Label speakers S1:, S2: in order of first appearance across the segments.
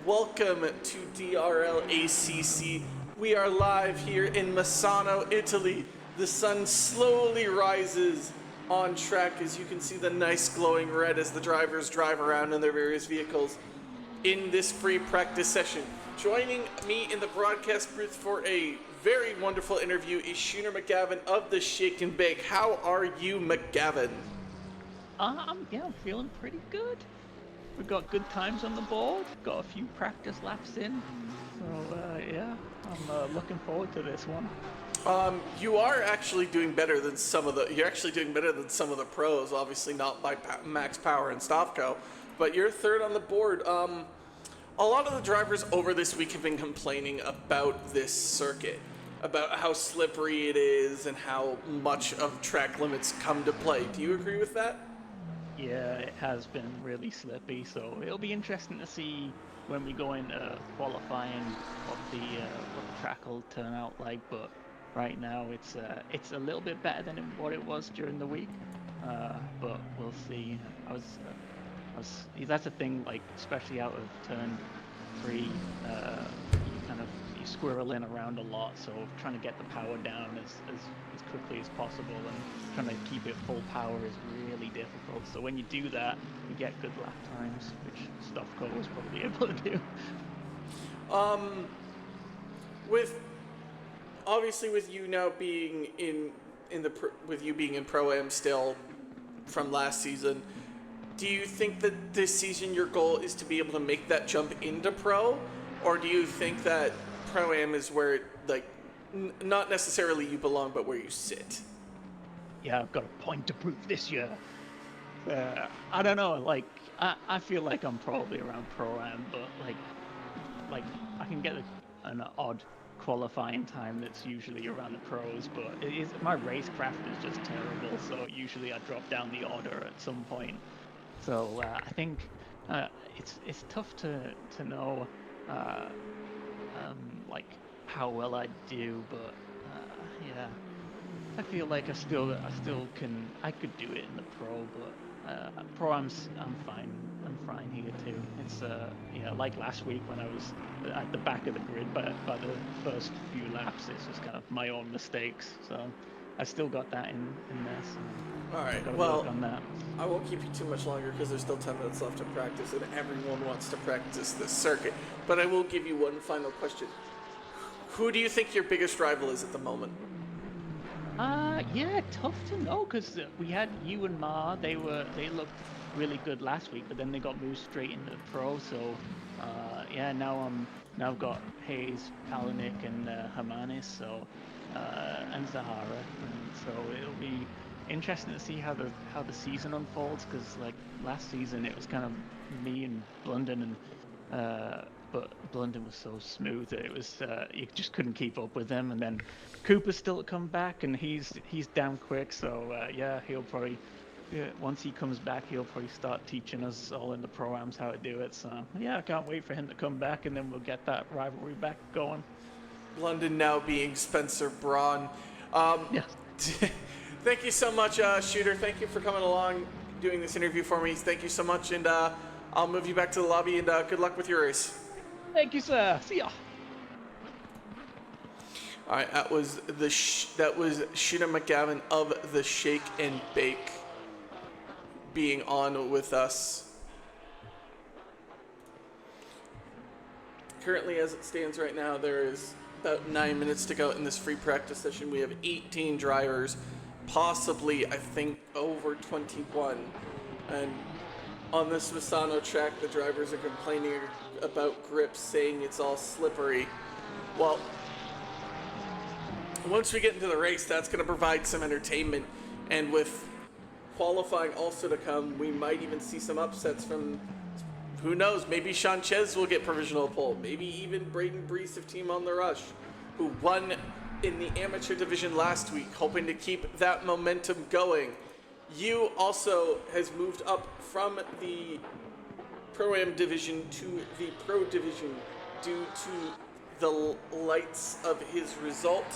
S1: Welcome to DRL ACC. We are live here in Misano, Italy. The sun slowly rises on track as you can see the nice glowing red as the drivers drive around in their various vehicles in this free practice session. Joining me in the broadcast booth for a very wonderful interview is Shooter McGavin of the Shake and Bake. How are you, McGavin?
S2: I'm feeling pretty good. We've got good times on the board. Got a few practice laps in, so I'm looking forward to this one.
S1: You are actually doing better than some of the. You're actually doing better than some of the pros. Obviously, not by Max Power and Stavko, but you're third on the board. A lot of the drivers over this week have been complaining about this circuit, about how slippery it is and how much of track limits come to play. Do you agree with that?
S2: Yeah, it has been really slippy, so it'll be interesting to see when we go into qualifying what the track will turn out like. But right now, it's a little bit better than what it was during the week. But we'll see. That's a thing, like especially out of turn 3, you squirreling around a lot, so trying to get the power down as quickly as possible and trying to keep it full power is really difficult. So when you do that, you get good lap times, which Stavko was probably able to do.
S1: With you now being with you being in Pro-Am still from last season, do you think that this season your goal is to be able to make that jump into Pro, or do you think that Pro-Am is where, not necessarily you belong, but where you sit?
S2: Yeah, I've got a point to prove this year. I don't know, I feel like I'm probably around Pro-Am, but like I can get an odd qualifying time that's usually around the pros, but my racecraft is just terrible, so usually I drop down the order at some point. So I think it's tough to know how well I do, but yeah, I feel like I could do it in the pro, but pro I'm fine. I'm fine here too. It's like last week when I was at the back of the grid by the first few laps, it's just kind of my own mistakes. So I still got that in there. So
S1: all right.
S2: Work on that.
S1: I won't keep you too much longer because there's still 10 minutes left to practice, and everyone wants to practice this circuit. But I will give you one final question. Who do you think your biggest rival is at the moment?
S2: Yeah, tough to know because we had you and Ma. They looked really good last week, but then they got moved straight into the pro. So now I've got Hayes, Palaniuk, and Hermanis, so and Zahara, and so it'll be interesting to see how the season unfolds, because like last season it was kind of me and Blunden, and but Blunden was so smooth that it was you just couldn't keep up with him. And then Cooper's still to come back, and he's damn quick. So he'll probably once he comes back, he'll probably start teaching us all in the pro-ams how to do it. So yeah, I can't wait for him to come back, and then we'll get that rivalry back going.
S1: London now being Spencer Braun.
S2: Yes.
S1: Thank you so much, Shooter. Thank you for coming along, doing this interview for me. Thank you so much, and I'll move you back to the lobby, and good luck with your race.
S2: Thank you, sir. See ya.
S1: All right, that was Shooter McGavin of the Shake and Bake being on with us. Currently, as it stands right now, there is about 9 minutes to go in this free practice session. We have 18 drivers, possibly, I think, over 21. And on this Misano track, the drivers are complaining about grips, saying it's all slippery. Well, once we get into the race, that's going to provide some entertainment. And with qualifying also to come, we might even see some upsets from, who knows, maybe Sanchez will get provisional pole. Maybe even Braden Brees of Team on the Rush, who won in the amateur division last week, hoping to keep that momentum going. You also has moved up from the Pro-Am division to the Pro division due to the lights of his result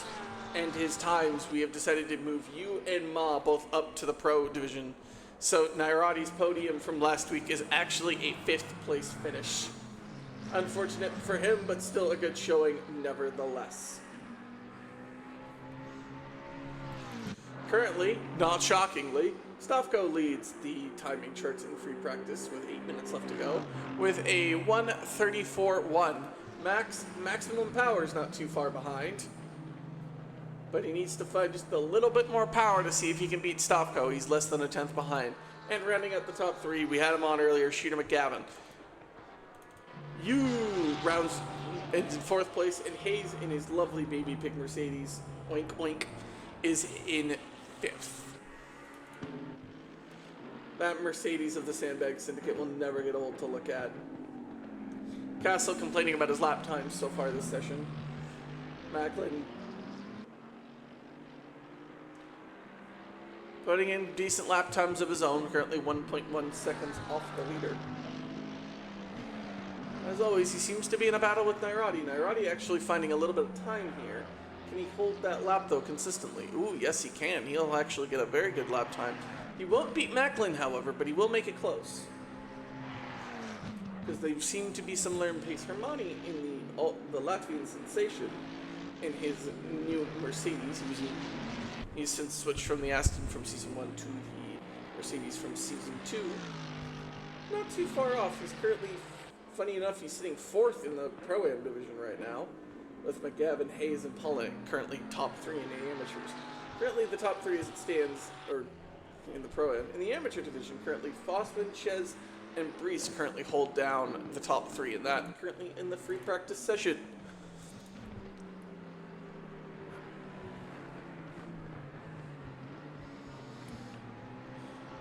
S1: and his times. We have decided to move you and Ma both up to the Pro division. So Nairati's podium from last week is actually a 5th place finish. Unfortunate for him, but still a good showing nevertheless. Currently, not shockingly, Stavko leads the timing charts in free practice with 8 minutes left to go, with a 1:34.1. Maximum power is not too far behind, but he needs to find just a little bit more power to see if he can beat Stavko. He's less than a tenth behind. And rounding out the top three, we had him on earlier, Shooter McGavin. Rounds in fourth place, and Hayes in his lovely baby pig Mercedes, oink oink, is in fifth. That Mercedes of the Sandbag Syndicate will never get old to look at. Castle complaining about his lap times so far this session. Macklin putting in decent lap times of his own, currently 1.1 seconds off the leader. As always, he seems to be in a battle with Nairati. Nairati actually finding a little bit of time here. Can he hold that lap, though, consistently? Ooh, yes, he can. He'll actually get a very good lap time. He won't beat Macklin, however, but he will make it close. Because they seem to be similar in pace. Hermione in the Latvian sensation in his new Mercedes. He's since switched from the Aston from Season 1 to the Mercedes from Season 2. Not too far off. He's currently... Funny enough, he's sitting fourth in the Pro-Am division right now, with McGavin, Hayes, and Pollitt currently top three in the amateurs. Currently, the top three as it stands, or in the Pro-Am. In the amateur division, currently, Fossman, Ches, and Brees currently hold down the top three in that, currently in the free practice session.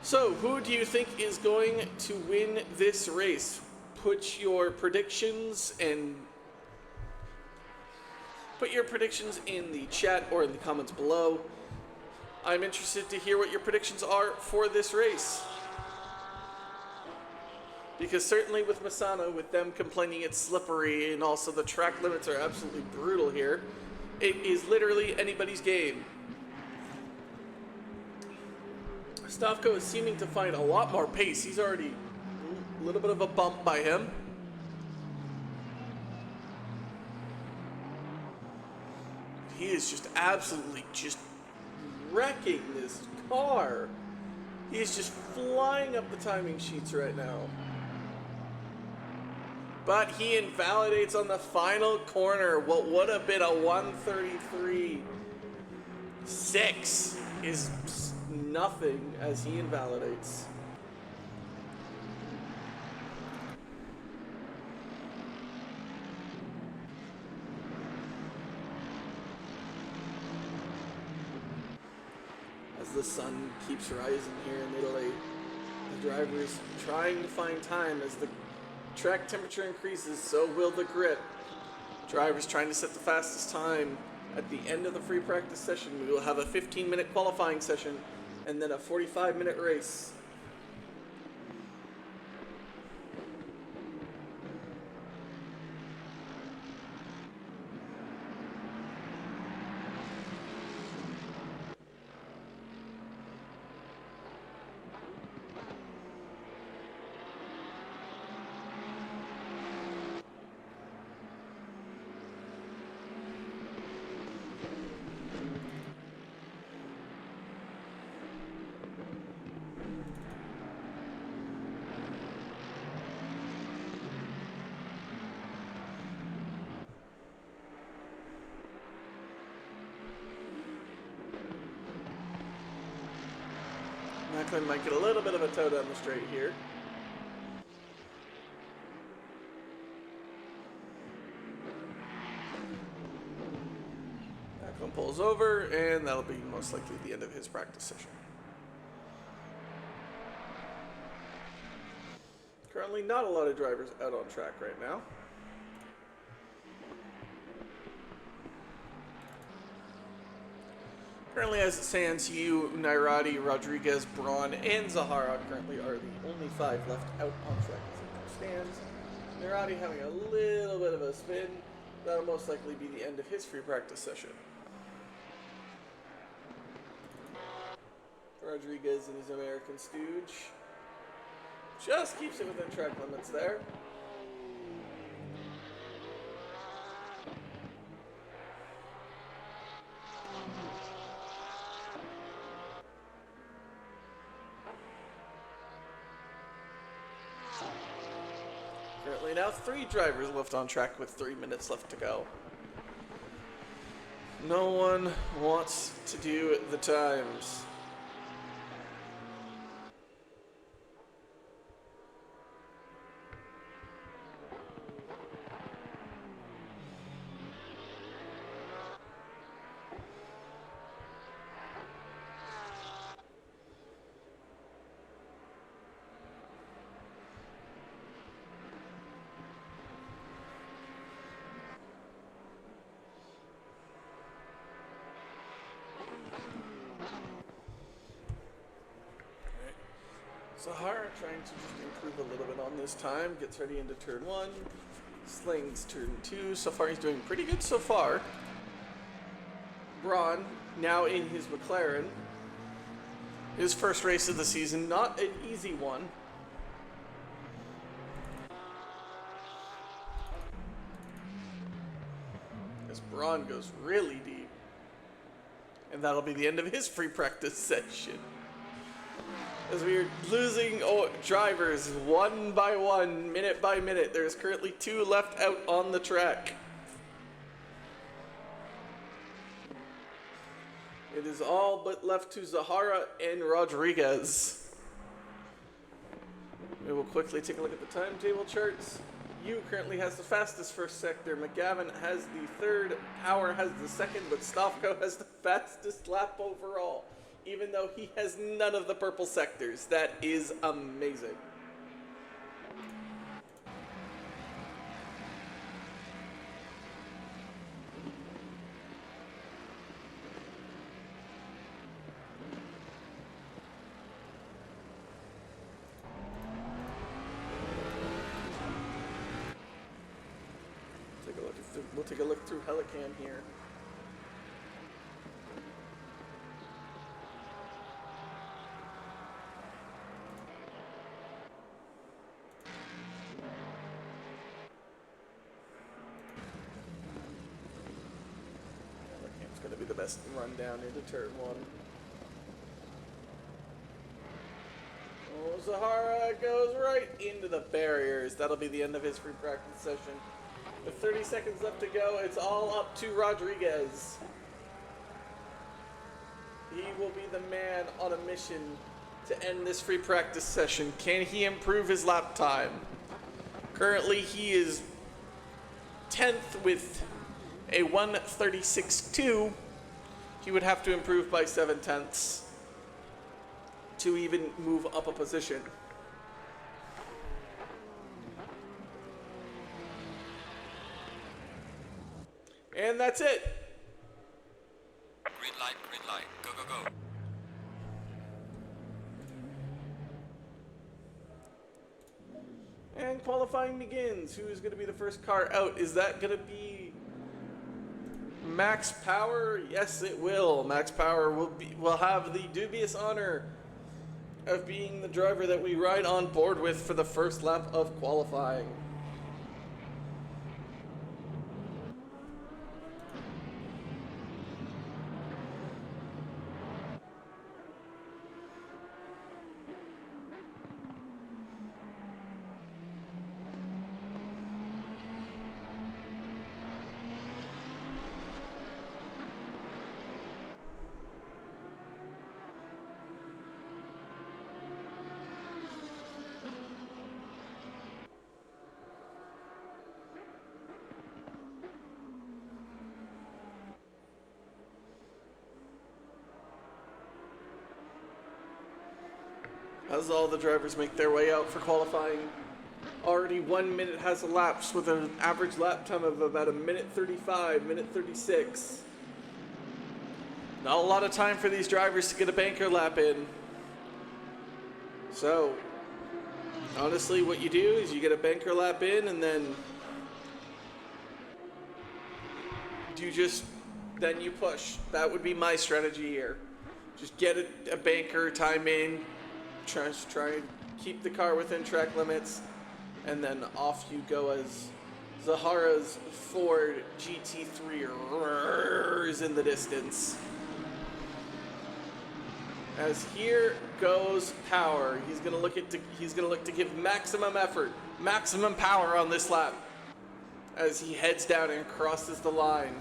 S1: So, who do you think is going to win this race? Put your predictions in the chat or in the comments below. I'm interested to hear what your predictions are for this race. Because certainly with Misano, with them complaining it's slippery and also the track limits are absolutely brutal here, it is literally anybody's game. Stavko is seeming to find a lot more pace. He's already a little bit of a bump by him. He is just absolutely just wrecking this car. He is just flying up the timing sheets right now. But he invalidates on the final corner. What would have been a 1:33.6 is nothing as he invalidates. As the sun keeps rising here in Italy, the drivers trying to find time. As the track temperature increases, so will the grip. Drivers trying to set the fastest time. At the end of the free practice session, we will have a 15-minute qualifying session and then a 45-minute race. Macklin might get a little bit of a toe down the straight here. Macklin pulls over, and that'll be most likely the end of his practice session. Currently not a lot of drivers out on track right now. Currently, as it stands, you, Nairati, Rodriguez, Braun, and Zahara currently are the only 5 left out on track as it stands. Nairati having a little bit of a spin. That'll most likely be the end of his free practice session. Rodriguez and his American stooge just keeps it within track limits there. Currently now 3 drivers left on track with 3 minutes left to go. No one wants to do the times. Zahara trying to just improve a little bit on this time. Gets ready into turn 1. Slings turn 2. So far he's doing pretty good so far. Braun now in his McLaren. His first race of the season. Not an easy one. As Braun goes really deep. And that'll be the end of his free practice session. As we are losing drivers one by one, minute by minute. There's currently 2 left out on the track. It is all but left to Zahara and Rodriguez. We will quickly take a look at the timetable charts. Yu currently has the fastest first sector. McGavin has the third. Power has the second, but Stavko has the fastest lap overall, even though he has none of the purple sectors. That is amazing. We'll take a look through Helicam here. Helicam's going to be the best run down into turn 1. Oh, Zahara goes right into the barriers. That'll be the end of his free practice session. With 30 seconds left to go, it's all up to Rodriguez. He will be the man on a mission to end this free practice session. Can he improve his lap time? Currently, he is 10th with a 1:36.2. He would have to improve by 7/10 to even move up a position. And that's it.
S3: Green light, go, go, go.
S1: And qualifying begins. Who is going to be the first car out? Is that going to be Max Power? Yes, it will. Max Power will have the dubious honor of being the driver that we ride on board with for the first lap of qualifying. As all the drivers make their way out for qualifying, already 1 minute has elapsed with an average lap time of about 1:35, 1:36. Not a lot of time for these drivers to get a banker lap in. So, honestly, what you do is you get a banker lap in and then you push. That would be my strategy here. Just get a banker time in, try and keep the car within track limits, and then off you go as Zahara's Ford GT3 roars in the distance. As here goes Power. He's gonna look to give maximum effort, maximum power on this lap as he heads down and crosses the line.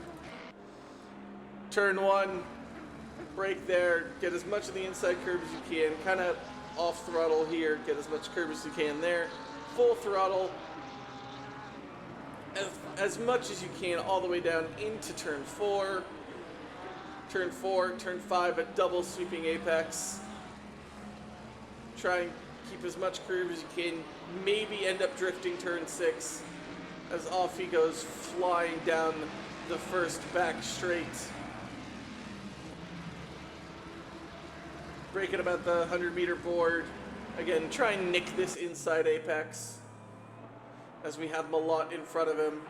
S1: Turn 1, brake there, get as much of the inside curve as you can, kind of off throttle here, get as much curve as you can there, full throttle, as much as you can all the way down into turn 4. Turn 4, turn 5 at double sweeping apex. Try and keep as much curve as you can, maybe end up drifting turn 6 as off he goes flying down the first back straight. Breaking about the 100-meter board. Again, try and nick this inside apex as we have Malott in front of him.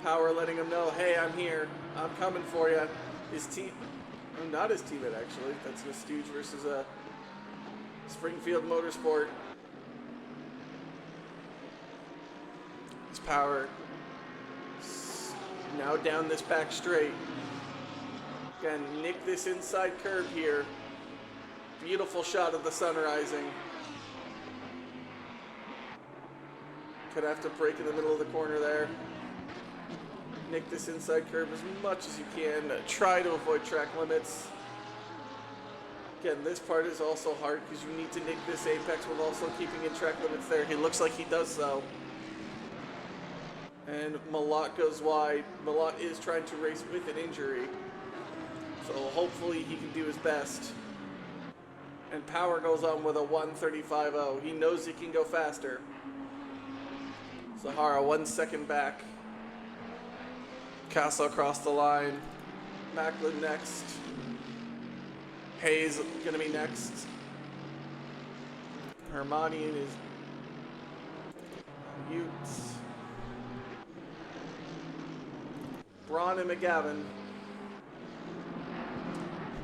S1: Power letting him know, hey, I'm here. I'm coming for you. His team, not his teammate actually. That's a Stooge versus a Springfield Motorsport. His Power now down this back straight. Again, nick this inside curve here. Beautiful shot of the sun rising. Could have to brake in the middle of the corner there. Nick this inside curve as much as you can. Try to avoid track limits. Again, this part is also hard because you need to nick this apex while also keeping in track limits there. He looks like he does so. And Malott goes wide. Malott is trying to race with an injury, so hopefully he can do his best. And Power goes on with a 1:35.0. He knows he can go faster. Zahara 1 second back. Castle across the line. Macklin next. Hayes gonna be next. Hermione and his Utes. Braun and McGavin.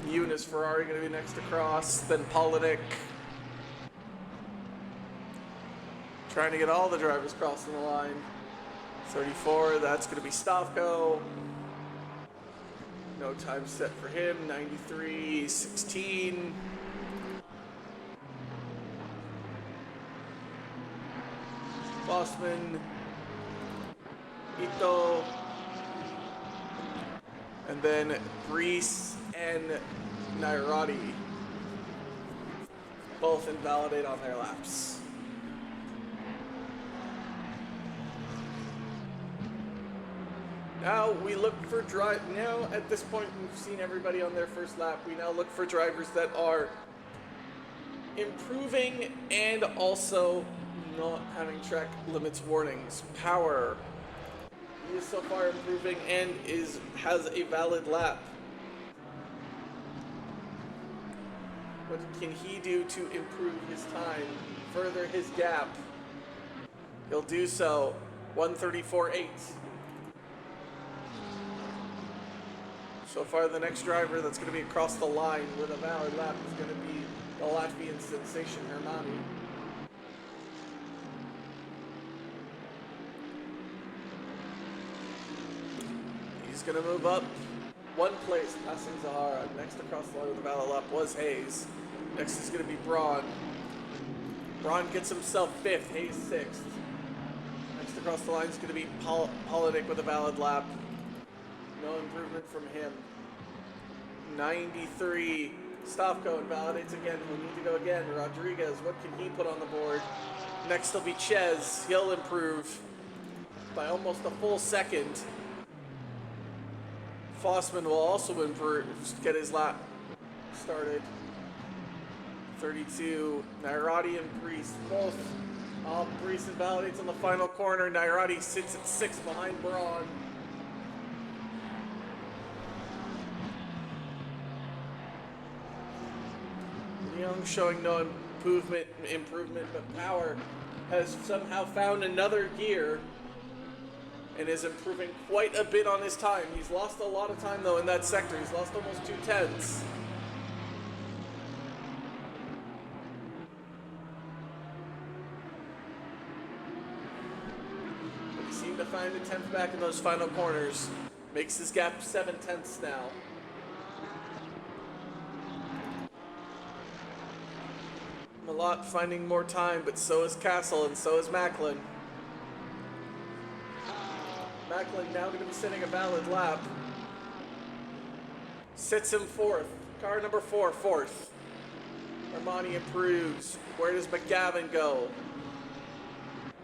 S1: Eunice Ferrari gonna be next to cross. Then Polinick. Trying to get all the drivers crossing the line. 34, that's going to be Stavko. No time set for him. 93, 16. Bossman. Ito. And then Brees and Nairati. Both invalidate on their laps. Now we look for now at this point we've seen everybody on their first lap. We now look for drivers that are improving and also not having track limits warnings. Power. He is so far improving and has a valid lap. What can he do to improve his time, further his gap? He'll do so. 1:34.8. So far, the next driver that's going to be across the line with a valid lap is going to be the Latvian sensation, Hermione. He's going to move up one place, passing Zahara. Next across the line with a valid lap was Hayes. Next is going to be Braun. Braun gets himself 5th, Hayes 6th. Next across the line is going to be Polinick with a valid lap. No improvement from him. 93. Stavko invalidates again. He'll need to go again. Rodriguez, what can he put on the board? Next will be Ches. He'll improve by almost a full second. Fossman will also improve, get his lap started. 32. Nairati and Brees both. Brees invalidates on the final corner. Nairati sits at 6th behind Braun. Young showing no improvement, but Power has somehow found another gear and is improving quite a bit on his time. He's lost a lot of time though in that sector. He's lost almost 2/10. But he seemed to find a 10th back in those final corners. Makes his gap 7/10 now. Lot finding more time, but so is Castle and so is Macklin. Macklin now going to be setting a valid lap. Sits him fourth. Car number 4, fourth. Armani improves. Where does McGavin go?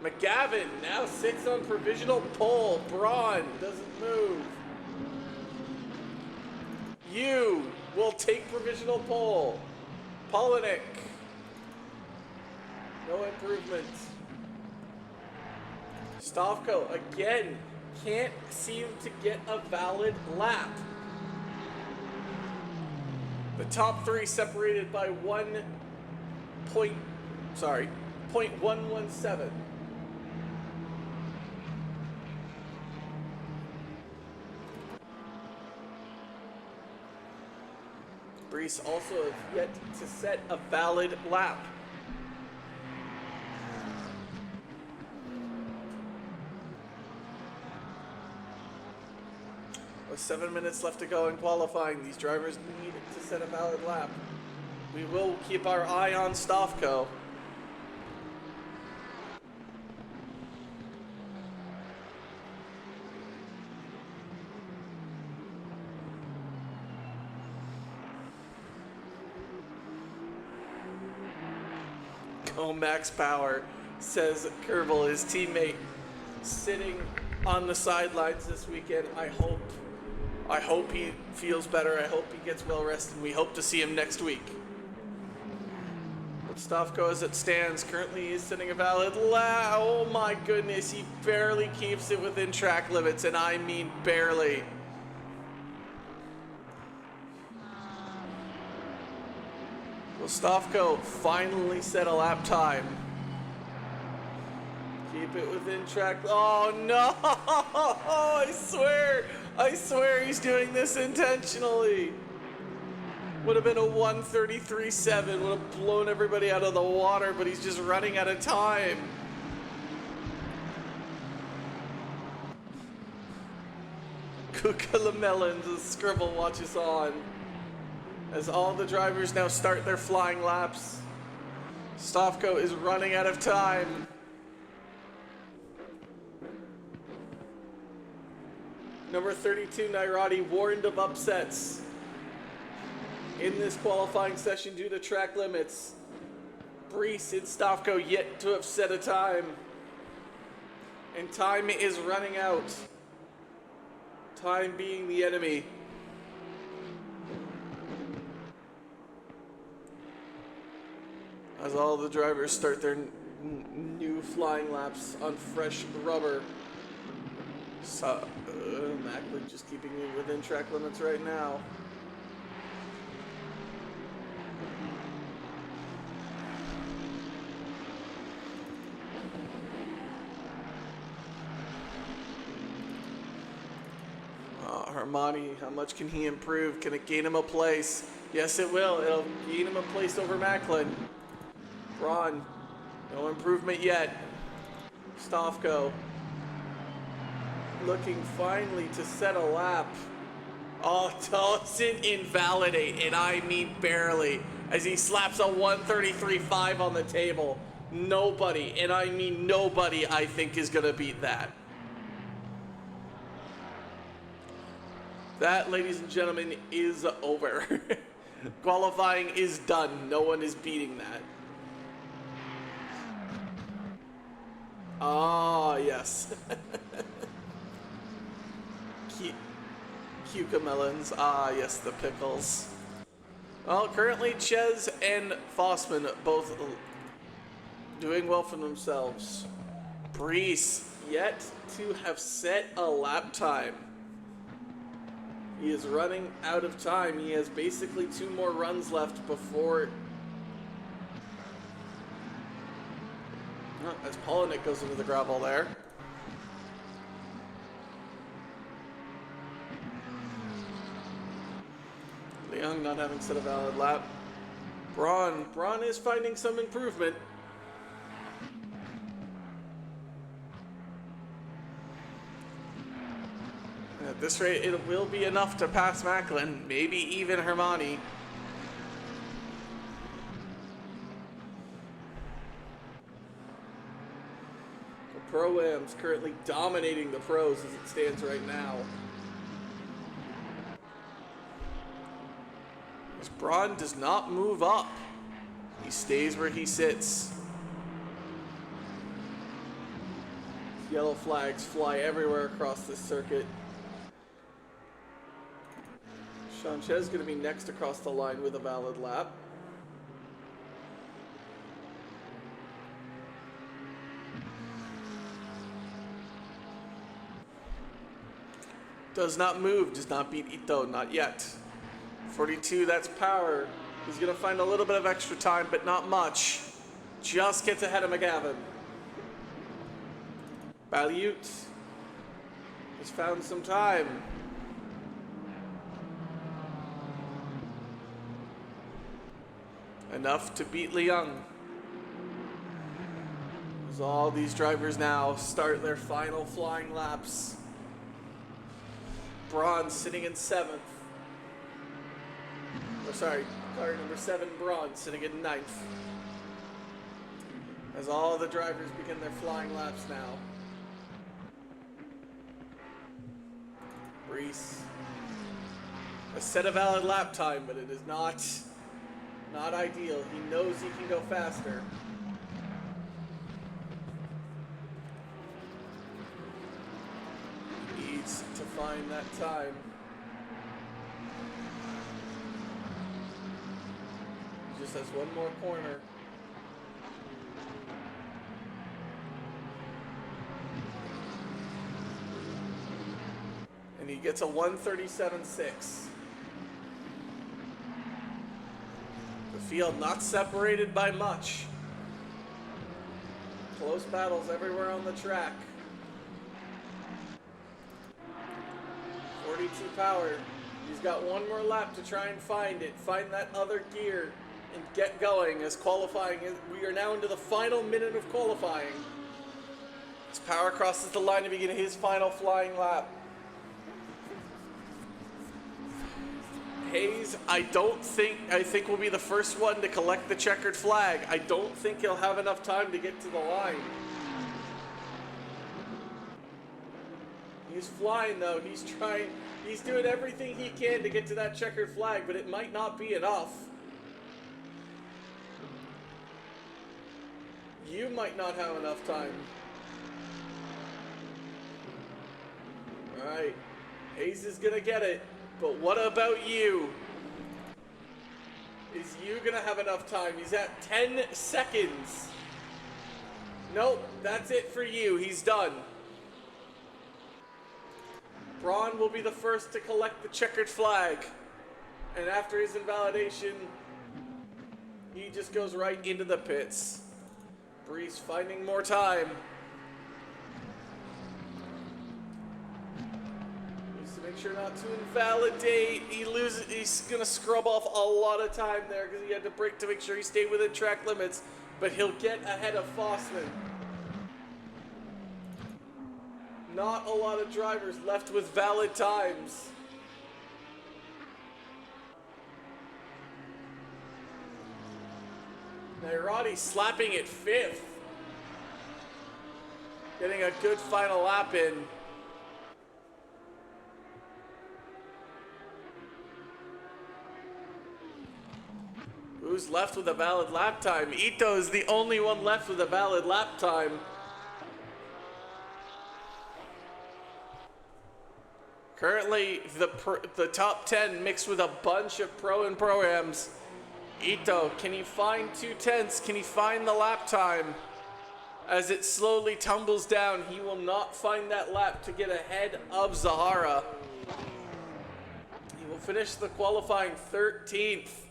S1: McGavin now sits on provisional pole. Braun doesn't move. You will take provisional pole. Polinick. No improvement. Stavko again can't seem to get a valid lap. The top 3 separated by 0.117. Brees also have yet to set a valid lap. With 7 minutes left to go in qualifying, these drivers need to set a valid lap. We will keep our eye on Stavko. Go Max Power, says Kerbal, his teammate, sitting on the sidelines this weekend. I hope he feels better. I hope he gets well rested. We hope to see him next week. But Stavko, as it stands, currently is setting a valid lap. Oh my goodness, he barely keeps it within track limits, and I mean barely. Will Stavko finally set a lap time? Keep it within track. Oh no! I swear he's doing this intentionally. Would have been a 1:33.7. Would have blown everybody out of the water, but he's just running out of time. Kukalamelons, the scribble watches on. As all the drivers now start their flying laps. Stavko is running out of time. Number 32, Nairati, warned of upsets in this qualifying session due to track limits. Brees and Stavko yet to have set a time. And time is running out. Time being the enemy. As all the drivers start their new flying laps on fresh rubber. So, Macklin just keeping it within track limits right now. Armani, how much can he improve? Can it gain him a place? Yes, it will. It'll gain him a place over Macklin. Braun, no improvement yet. Stavko, looking finally to set a lap. Oh, doesn't invalidate, and I mean barely, as he slaps a 1:33.5 on the table. Nobody, and I mean nobody, I think is going to beat that. That, ladies and gentlemen, is over. Qualifying is done. No one is beating that. Ah, yes. Cucamelons. Ah, yes, the pickles. Well, currently Ches and Fossman both doing well for themselves. Brees yet to have set a lap time. He is running out of time. He has basically 2 more runs left before... Oh, as Polinick goes into the gravel there. Leung not having set a valid lap. Braun is finding some improvement. At this rate, it will be enough to pass Macklin, maybe even Hermione. Pro-Ams currently dominating the pros as it stands right now. As Braun does not move up. He stays where he sits. Yellow flags fly everywhere across this circuit. Sanchez is going to be next across the line with a valid lap. Does not move, does not beat Ito, not yet. 42, that's power. He's going to find a little bit of extra time, but not much. Just gets ahead of McGavin. Baliut has found some time. Enough to beat Leung. As all these drivers now start their final flying laps. Braun sitting in 7th. Oh, sorry, car number 7, Braun, sitting in 9th. As all the drivers begin their flying laps now. Reese. A set a valid lap time, but it is not ideal. He knows he can go faster. He needs to find that time. He just has one more corner. And he gets a 1:37.6. The field not separated by much. Close battles everywhere on the track. 42 power. He's got one more lap to try and find it. Find that other gear and get going as qualifying. We are now into the final minute of qualifying. As Power crosses the line to begin his final flying lap. Hayes, I think will be the first one to collect the checkered flag. I don't think he'll have enough time to get to the line. He's flying though, he's doing everything he can to get to that checkered flag, but it might not be enough. You might not have enough time. Alright, Hayes is gonna get it. But what about you? Is you gonna have enough time? He's at 10 seconds. Nope, that's it for you. He's done. Braun will be the first to collect the checkered flag. And after his invalidation, he just goes right into the pits. Brees finding more time. Make sure not to invalidate. He's gonna scrub off a lot of time there because he had to brake to make sure he stayed within track limits, but he'll get ahead of Fossman. Not a lot of drivers left with valid times. Nairati slapping at 5th. Getting a good final lap in. Who's left with a valid lap time? Ito is the only one left with a valid lap time. Currently, the top 10 mixed with a bunch of pro and pro-ams. Ito, can he find 2/10? Can he find the lap time? As it slowly tumbles down, he will not find that lap to get ahead of Zahara. He will finish the qualifying 13th.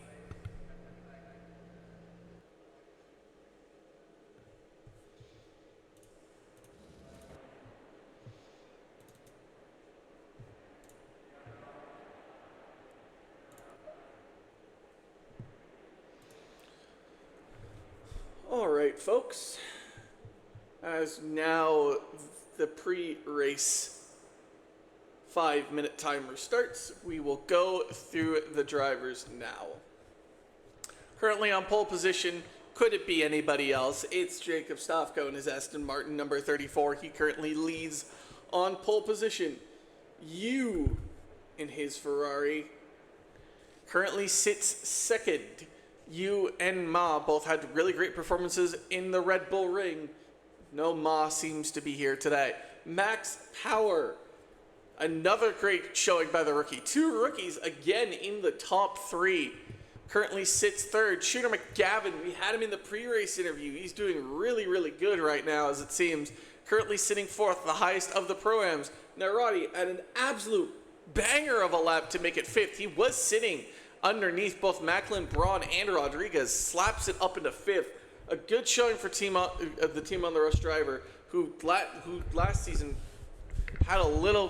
S1: All right, folks, as now the pre-race 5-minute timer starts, we will go through the drivers now. Currently on pole position Could it be anybody else? It's Jacob Stofko and his Aston Martin number 34. He currently leads on pole position. You in his Ferrari currently sits second. You and Ma both had really great performances in the Red Bull Ring. No Ma seems to be here today. Max Power, another great showing by the rookie. Two rookies again in the top three. Currently sits third. Shooter McGavin, we had him in the pre-race interview. He's doing really, really good right now, as it seems. Currently sitting fourth, the highest of the Pro-Ams. Narati at an absolute banger of a lap to make it fifth. He was sitting underneath both Macklin, Braun, and Rodriguez. Slaps it up into fifth. A good showing for the team on the Rush driver, who last season had a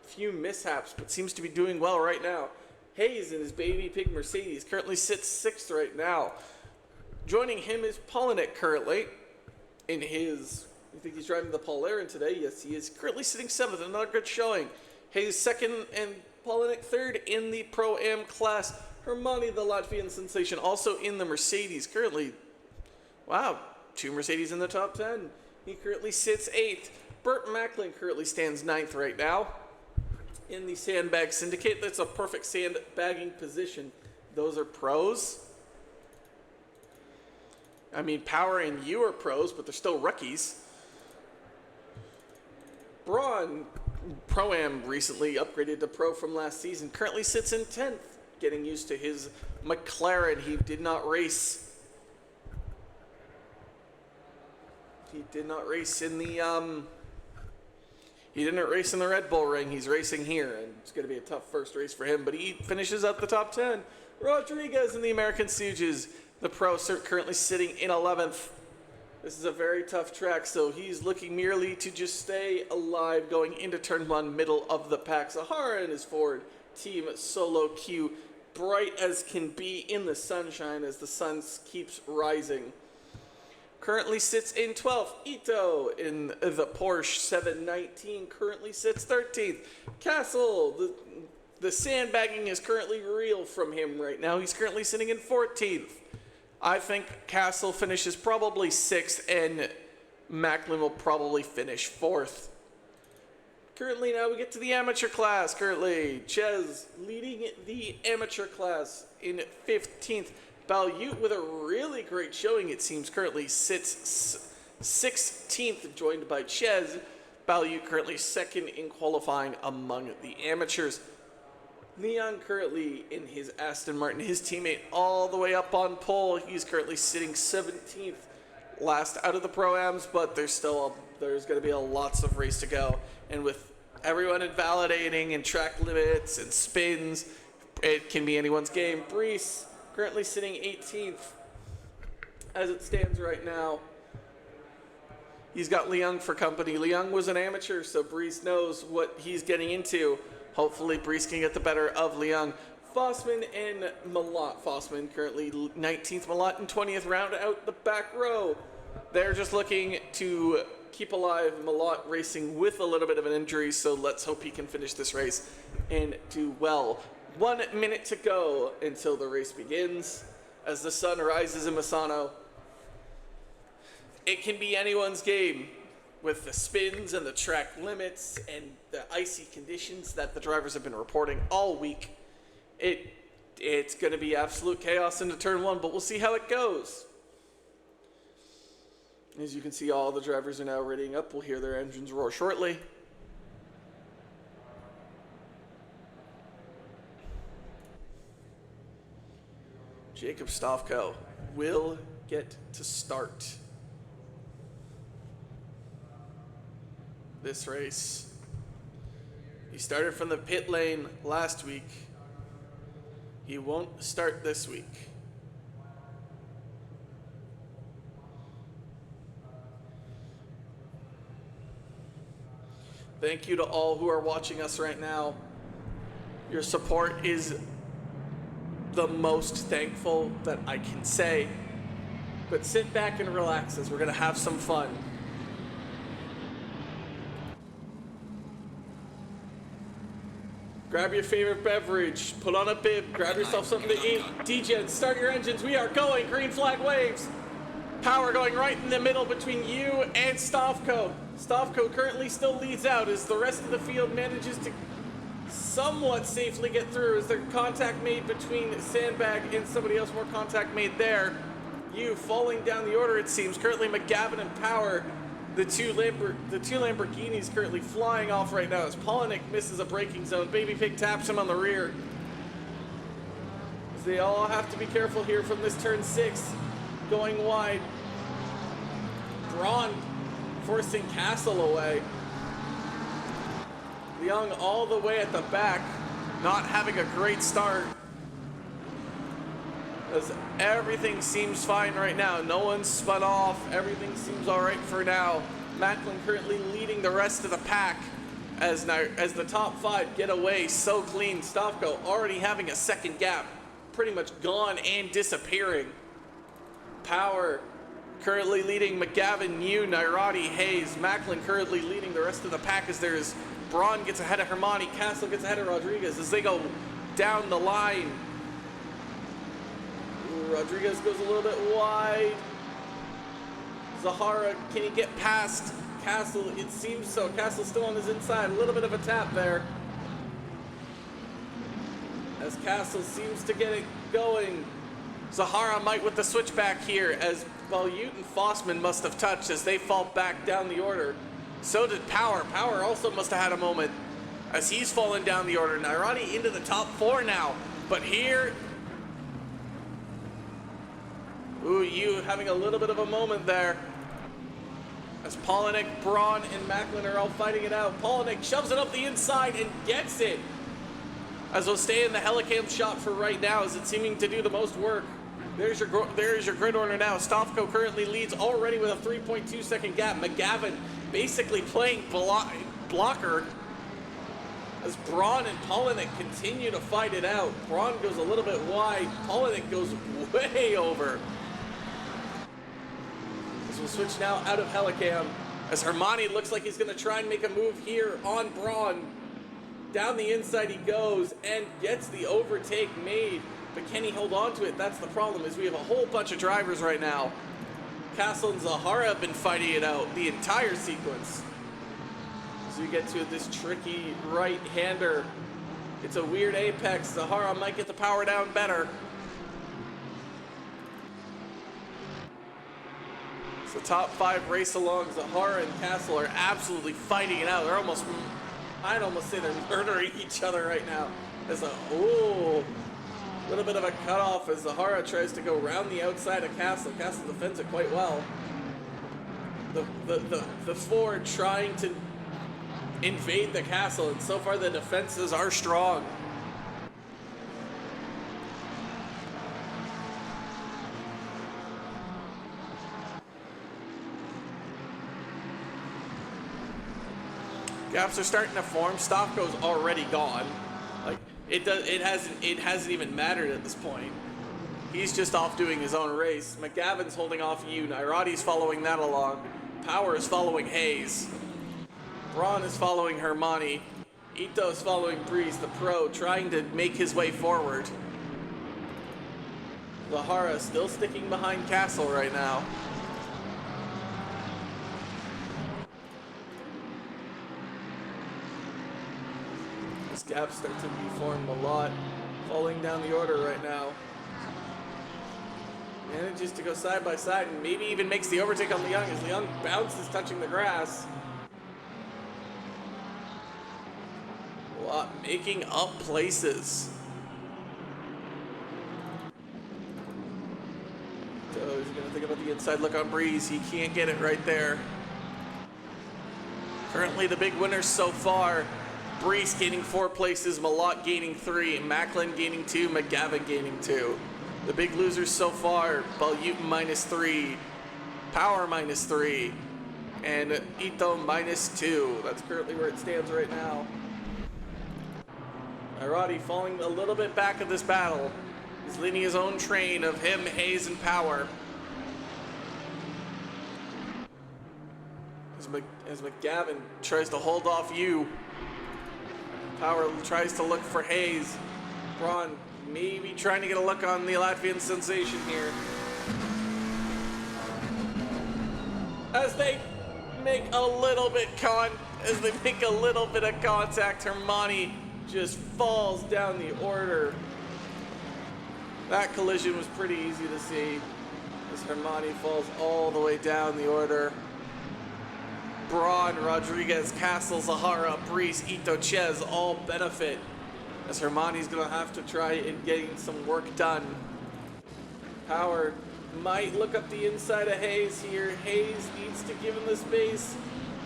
S1: few mishaps, but seems to be doing well right now. Hayes in his baby pig Mercedes currently sits sixth right now. Joining him is Polinick currently in his, I think he's driving the Paul Aaron today. Yes, he is currently sitting seventh. Another good showing. Hayes second and Polinick third in the Pro-Am class. Hermani, the Latvian sensation, also in the Mercedes currently. Wow, two Mercedes in the top 10. He currently sits eighth. Burt Macklin currently stands ninth right now in the Sandbag Syndicate. That's a perfect sandbagging position. Those are pros. I mean, Power and you are pros, but they're still rookies. Braun, Pro-Am recently upgraded to Pro from last season. Currently sits in 10th, getting used to his McLaren. He did not race. He didn't race in the Red Bull Ring. He's racing here, and it's going to be a tough first race for him, but he finishes at the top 10. Rodriguez in the American Stooges, the Pro, currently sitting in 11th. This is a very tough track, so he's looking merely to just stay alive going into turn one, middle of the pack. Sahara and his Ford team solo queue, bright as can be in the sunshine as the sun keeps rising. Currently sits in 12th. Ito in the Porsche 719 currently sits 13th. Castle, the sandbagging is currently real from him right now. He's currently sitting in 14th. I think Castle finishes probably 6th, and Macklin will probably finish 4th. Currently, now we get to the amateur class. Currently, Ches leading the amateur class in 15th. Balyut with a really great showing, it seems, currently sits 16th, joined by Ches. Balyut currently second in qualifying among the amateurs. Leon currently in his Aston Martin, his teammate all the way up on pole. He's currently sitting 17th, last out of the Pro-Ams, but there's going to be lots of race to go. And with everyone invalidating and track limits and spins, it can be anyone's game. Brees currently sitting 18th as it stands right now. He's got Leung for company. Leung was an amateur, so Brees knows what he's getting into. Hopefully, Brees can get the better of Leung. Fossman and Malott. Fossman currently 19th, Malott in 20th, round out the back row. They're just looking to keep alive. Malott racing with a little bit of an injury, so let's hope he can finish this race and do well. 1 minute to go until the race begins. As the sun rises in Misano, it can be anyone's game with the spins and the track limits and the icy conditions that the drivers have been reporting all week. It's going to be absolute chaos into turn one, but we'll see how it goes. As you can see, all the drivers are now readying up. We'll hear their engines roar shortly. Jacob Stofko will get to start this race. He started from the pit lane last week. He won't start this week. Thank you to all who are watching us right now. Your support is the most thankful that I can say. But sit back and relax as we're going to have some fun. Grab your favorite beverage, put on a bib, grab yourself something to eat. DJs, start your engines. We are going. Green flag waves. Power going right in the middle between you and Stavko. Stavko currently still leads out as the rest of the field manages to somewhat safely get through as there's contact made between Sandbag and somebody else, more contact made there. You falling down the order, it seems. Currently McGavin and Power, the two Lamborghinis currently flying off right now as Polinick misses a braking zone. Baby Pig taps him on the rear. As they all have to be careful here from this turn 6 going wide. Braun forcing Castle away. Young all the way at the back, not having a great start. As everything seems fine right now. No one's spun off. Everything seems all right for now. Macklin currently leading the rest of the pack as the top 5 get away so clean. Stavko already having a second gap, pretty much gone and disappearing. Power currently leading McGavin, Yu, Nairati, Hayes. Macklin currently leading the rest of the pack as there's Braun gets ahead of Hermani, Castle gets ahead of Rodriguez as they go down the line. Ooh, Rodriguez goes a little bit wide. Zahara, can he get past Castle? It seems so. Castle's still on his inside. A little bit of a tap there. As Castle seems to get it going. Zahara might with the switchback here as Balyut and Fossman must have touched as they fall back down the order. So did Power. Power also must have had a moment as he's fallen down the order. Nairati into the top 4 now. But here, ooh, you having a little bit of a moment there. As Polinick, Braun, and Macklin are all fighting it out. Polinick shoves it up the inside and gets it. As we'll stay in the Helicam shot for right now as it's seeming to do the most work. There's your grid order now. Stavko currently leads already with a 3.2 second gap. McGavin basically playing blocker as Braun and Polinick continue to fight it out. Braun goes a little bit wide. Polinick goes way over. As we'll switch now out of Helicam as Hermani looks like he's going to try and make a move here on Braun. Down the inside he goes and gets the overtake made. But can he hold on to it? That's the problem, is we have a whole bunch of drivers right now. Castle and Zahara have been fighting it out the entire sequence. So you get to this tricky right-hander. It's a weird apex. Zahara might get the power down better. So top 5 race along. Zahara and Castle are absolutely fighting it out. They're almost, I'd almost say they're murdering each other right now. There's a, ooh. Little bit of a cutoff as Zahara tries to go around the outside of Castle. Castle defends it quite well. The Ford trying to invade the Castle, and so far the defenses are strong. Gaps are starting to form. Stavko's already gone. Like, it hasn't even mattered at this point. He's just off doing his own race. McGavin's holding off you. Nairati's following that along. Power is following Hayes. Braun is following Hermani. Ito is following Breeze, the pro, trying to make his way forward. Zahara still sticking behind Castle right now. Gaps start to be formed a lot, falling down the order right now. Manages to go side by side and maybe even makes the overtake on Leung as Leung bounces touching the grass. Making up places. So he's gonna think about the inside look on Breeze. He can't get it right there. Currently the big winners so far. Breeze gaining 4 places, Malott gaining 3, Macklin gaining 2, McGavin gaining 2. The big losers so far, Balyut -3, Power -3, and Ito -2. That's currently where it stands right now. Nairati falling a little bit back of this battle. He's leading his own train of him, Hayes, and Power. As McGavin tries to hold off you. Power tries to look for Hayes. Braun maybe trying to get a look on the Latvian sensation here. As they make a little bit of contact, Hermione just falls down the order. That collision was pretty easy to see as Hermione falls all the way down the order. Braun, Rodriguez, Castle, Zahara, Breeze, Ito, Ches all benefit as Hermione's gonna have to try and getting some work done. Power might look up the inside of Hayes here. Hayes needs to give him the space.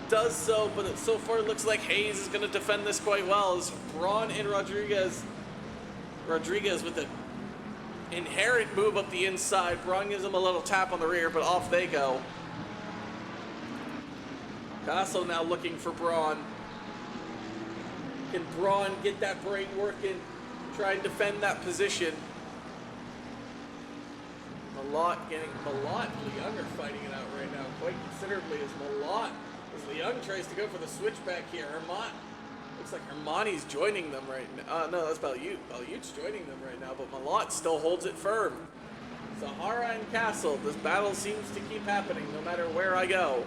S1: Does so, but so far it looks like Hayes is gonna defend this quite well as Braun and Rodriguez with an inherent move up the inside. Braun gives him a little tap on the rear, but off they go. Castle now looking for Braun. Can Braun get that brain working? Try and defend that position. Malott and Leung are fighting it out right now quite considerably as Leung tries to go for the switchback here. Looks like Hermione's joining them right now. No, that's Balyut. Balyut's joining them right now, but Malott still holds it firm. Zahara and Castle, this battle seems to keep happening no matter where I go.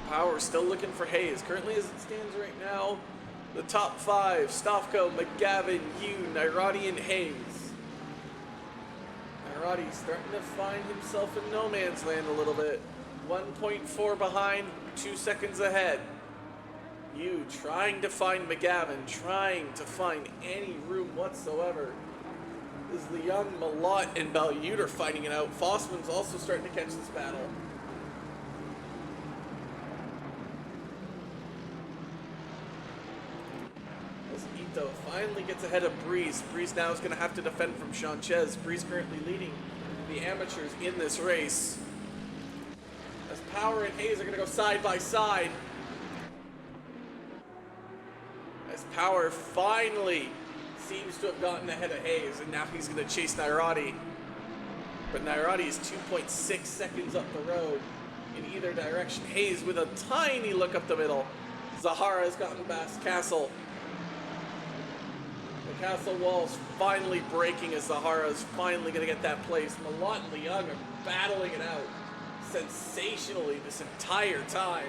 S1: Power still looking for Hayes. Currently as it stands right now, the top 5, Stofko, McGavin, Yoon, Nairati, and Hayes. Nairati's starting to find himself in no man's land a little bit. 1.4 behind, 2 seconds ahead. You trying to find McGavin, trying to find any room whatsoever. As Leung, Malott, and Balyut are fighting it out. Fossman's also starting to catch this battle. Ito finally gets ahead of Breeze. Breeze now is going to have to defend from Sanchez. Breeze currently leading the amateurs in this race. As Power and Hayes are going to go side by side. As Power finally seems to have gotten ahead of Hayes, and now he's going to chase Nairati. But Nairati is 2.6 seconds up the road in either direction. Hayes with a tiny look up the middle. Zahara has gotten past Castle. The Castle wall's finally breaking as Zahara is finally going to get that place. Malott and Leung are battling it out sensationally this entire time.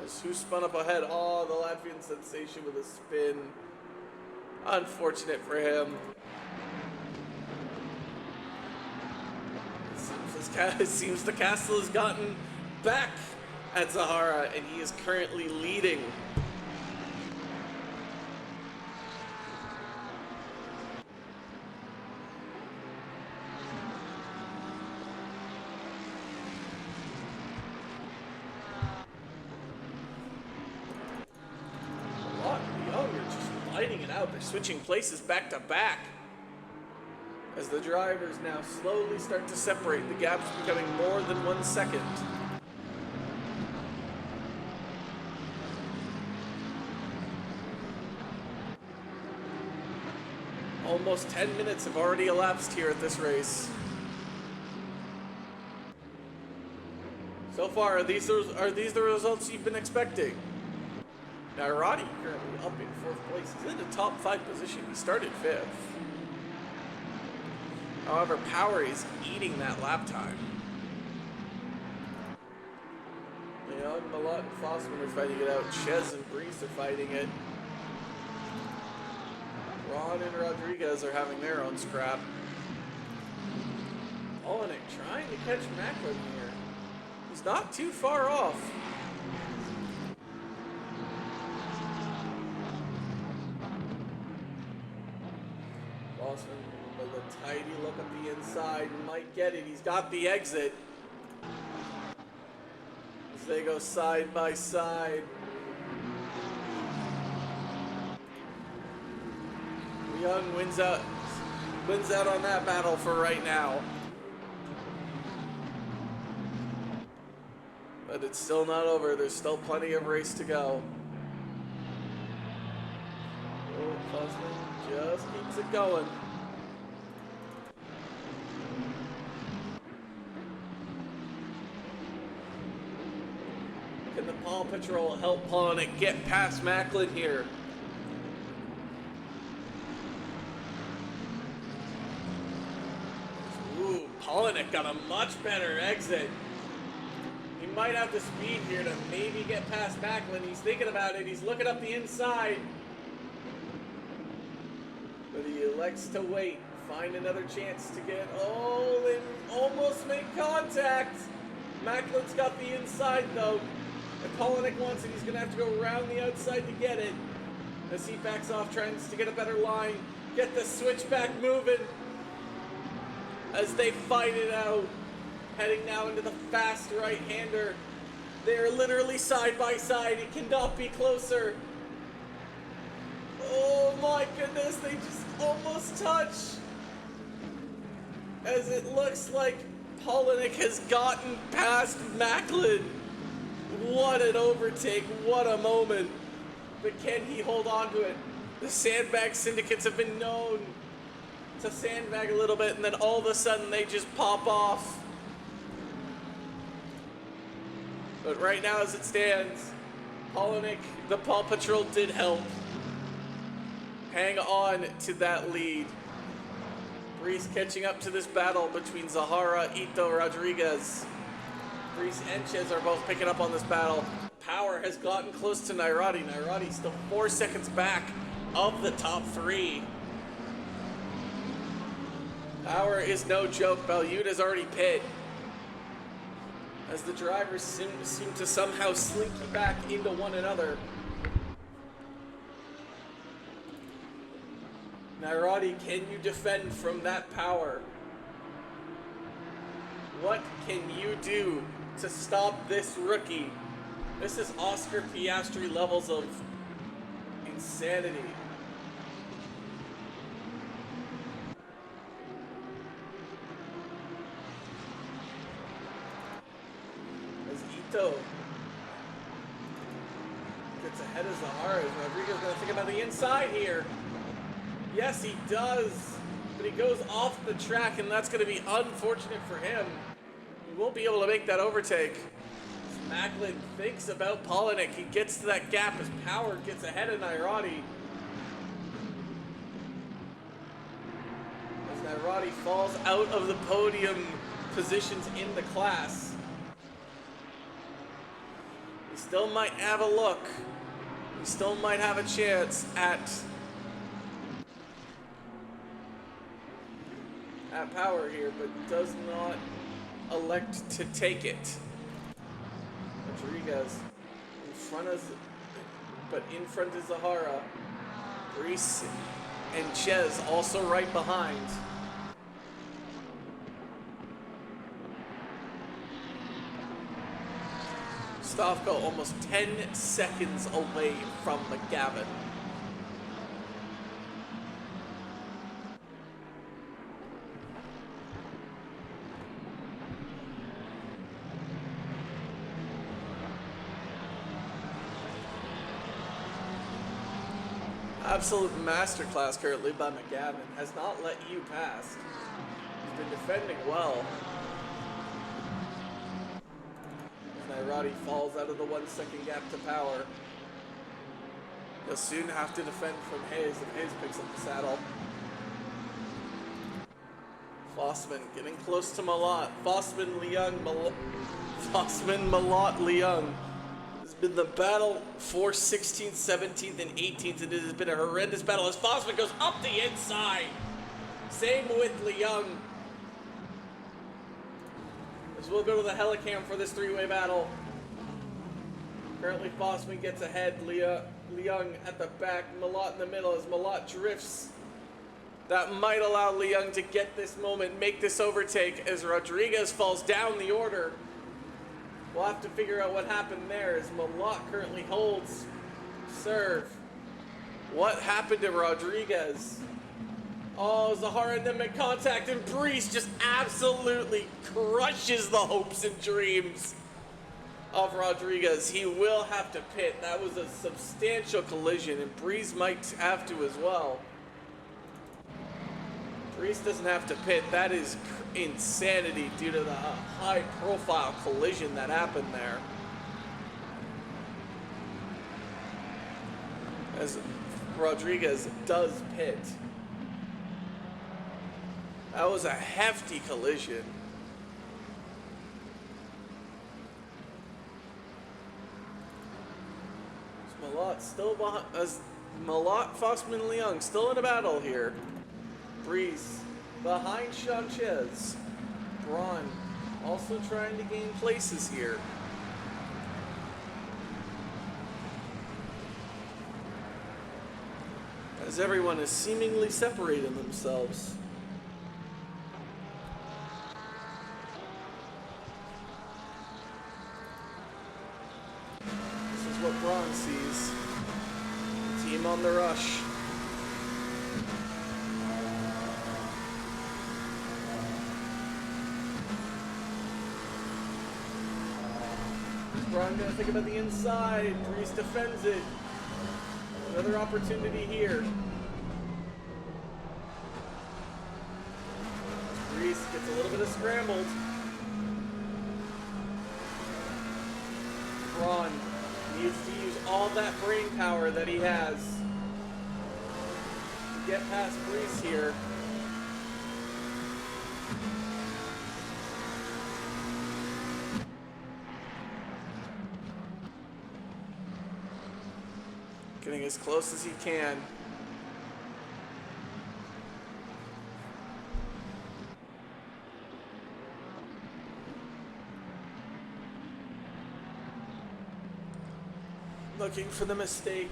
S1: As who spun up ahead? Oh, the Latvian sensation with a spin. Unfortunate for him. It seems the Castle has gotten back at Zahara, and he is currently leading. They're switching places back to back as the drivers now slowly start to separate. The gap's becoming more than 1 second. Almost 10 minutes have already elapsed here at this race. So far, are these the results you've been expecting? Nairati currently up in 4th place. He's in the top 5 position. He started 5th. However, Power is eating that lap time. Leon, Malott, and Fossman are fighting it out. Ches and Breeze are fighting it. Ron and Rodriguez are having their own scrap. Olenek trying to catch Macklin here. He's not too far off. With a tidy look at the inside, might get it. He's got the exit. As they go side by side. Young wins out on that battle for right now. But it's still not over. There's still plenty of race to go. Oh, Fossman just keeps it going. Can the Paw Patrol help Polinick get past Macklin here. Ooh, Polinick got a much better exit. He might have the speed here to maybe get past Macklin. He's thinking about it. He's looking up the inside. But he elects to wait. Find another chance to get... Oh, and almost make contact. Macklin's got the inside, though. If Polinick wants it, he's going to have to go around the outside to get it. As he backs off, trying to get a better line. Get the switchback moving. As they fight it out. Heading now into the fast right-hander. They're literally side by side. It cannot be closer. Oh my goodness, they just almost touch. As it looks like Polinick has gotten past Macklin. What an overtake, what a moment. But can he hold on to it? The sandbag syndicates have been known to sandbag a little bit, and then all of a sudden they just pop off. But right now as it stands, Polinick, the Paw Patrol did help hang on to that lead. Brees catching up to this battle between Zahara, Ito, Rodriguez. Brees and Chez are both picking up on this battle. Power has gotten close to Nairati. Nairati's still 4 seconds back of the top 3. Power is no joke. Balyuta's already pit. As the drivers seem to somehow slinky back into one another. Nairati, can you defend from that power? What can you do to stop this rookie? This is Oscar Piastri levels of insanity. As Ito gets ahead of Zahara, is Rodriguez going to think about the inside here? Yes, he does, but he goes off the track, and that's going to be unfortunate for him. He won't be able to make that overtake. As Macklin thinks about Polinick, he gets to that gap as Power gets ahead of Nairati. As Nairati falls out of the podium positions in the class. He still might have a look. He still might have a chance at Power here, but does not elect to take it. Rodriguez in front of Zahara. Brees and Chez also right behind. Stavko almost 10 seconds away from McGavin. Absolute masterclass currently by McGavin. Has not let you pass. He's been defending well. Nairati falls out of the 1 second gap to Power. He'll soon have to defend from Hayes if Hayes picks up the saddle. Fossman getting close to Malott. Fossman, Malott, Leung. It's been the battle for 16th, 17th, and 18th, and it has been a horrendous battle as Fossman goes up the inside. Same with Leung. As we'll go to the helicam for this three-way battle. Currently, Fossman gets ahead. Leung at the back. Malott in the middle as Malott drifts. That might allow Leung to get this moment, make this overtake as Rodriguez falls down the order. We'll have to figure out what happened there as Malott currently holds serve. What happened to Rodriguez? Oh, Zahara and them make contact, and Brees just absolutely crushes the hopes and dreams of Rodriguez. He will have to pit. That was a substantial collision, and Brees might have to as well. Brees doesn't have to pit. That is insanity due to the high-profile collision that happened there. as Rodriguez does pit. That was a hefty collision. Malott still behind, as Malott, Fossman, Leung still in a battle here. Breeze behind Sanchez. Braun also trying to gain places here. As everyone is seemingly separating themselves. This is what Braun sees. The team on the rush. Braun gonna think about the inside. Breeze defends it. Another opportunity here. Breeze gets a little bit of scrambled. Braun needs to use all that brain power that he has to get past Breeze here. Getting as close as he can. Looking for the mistake.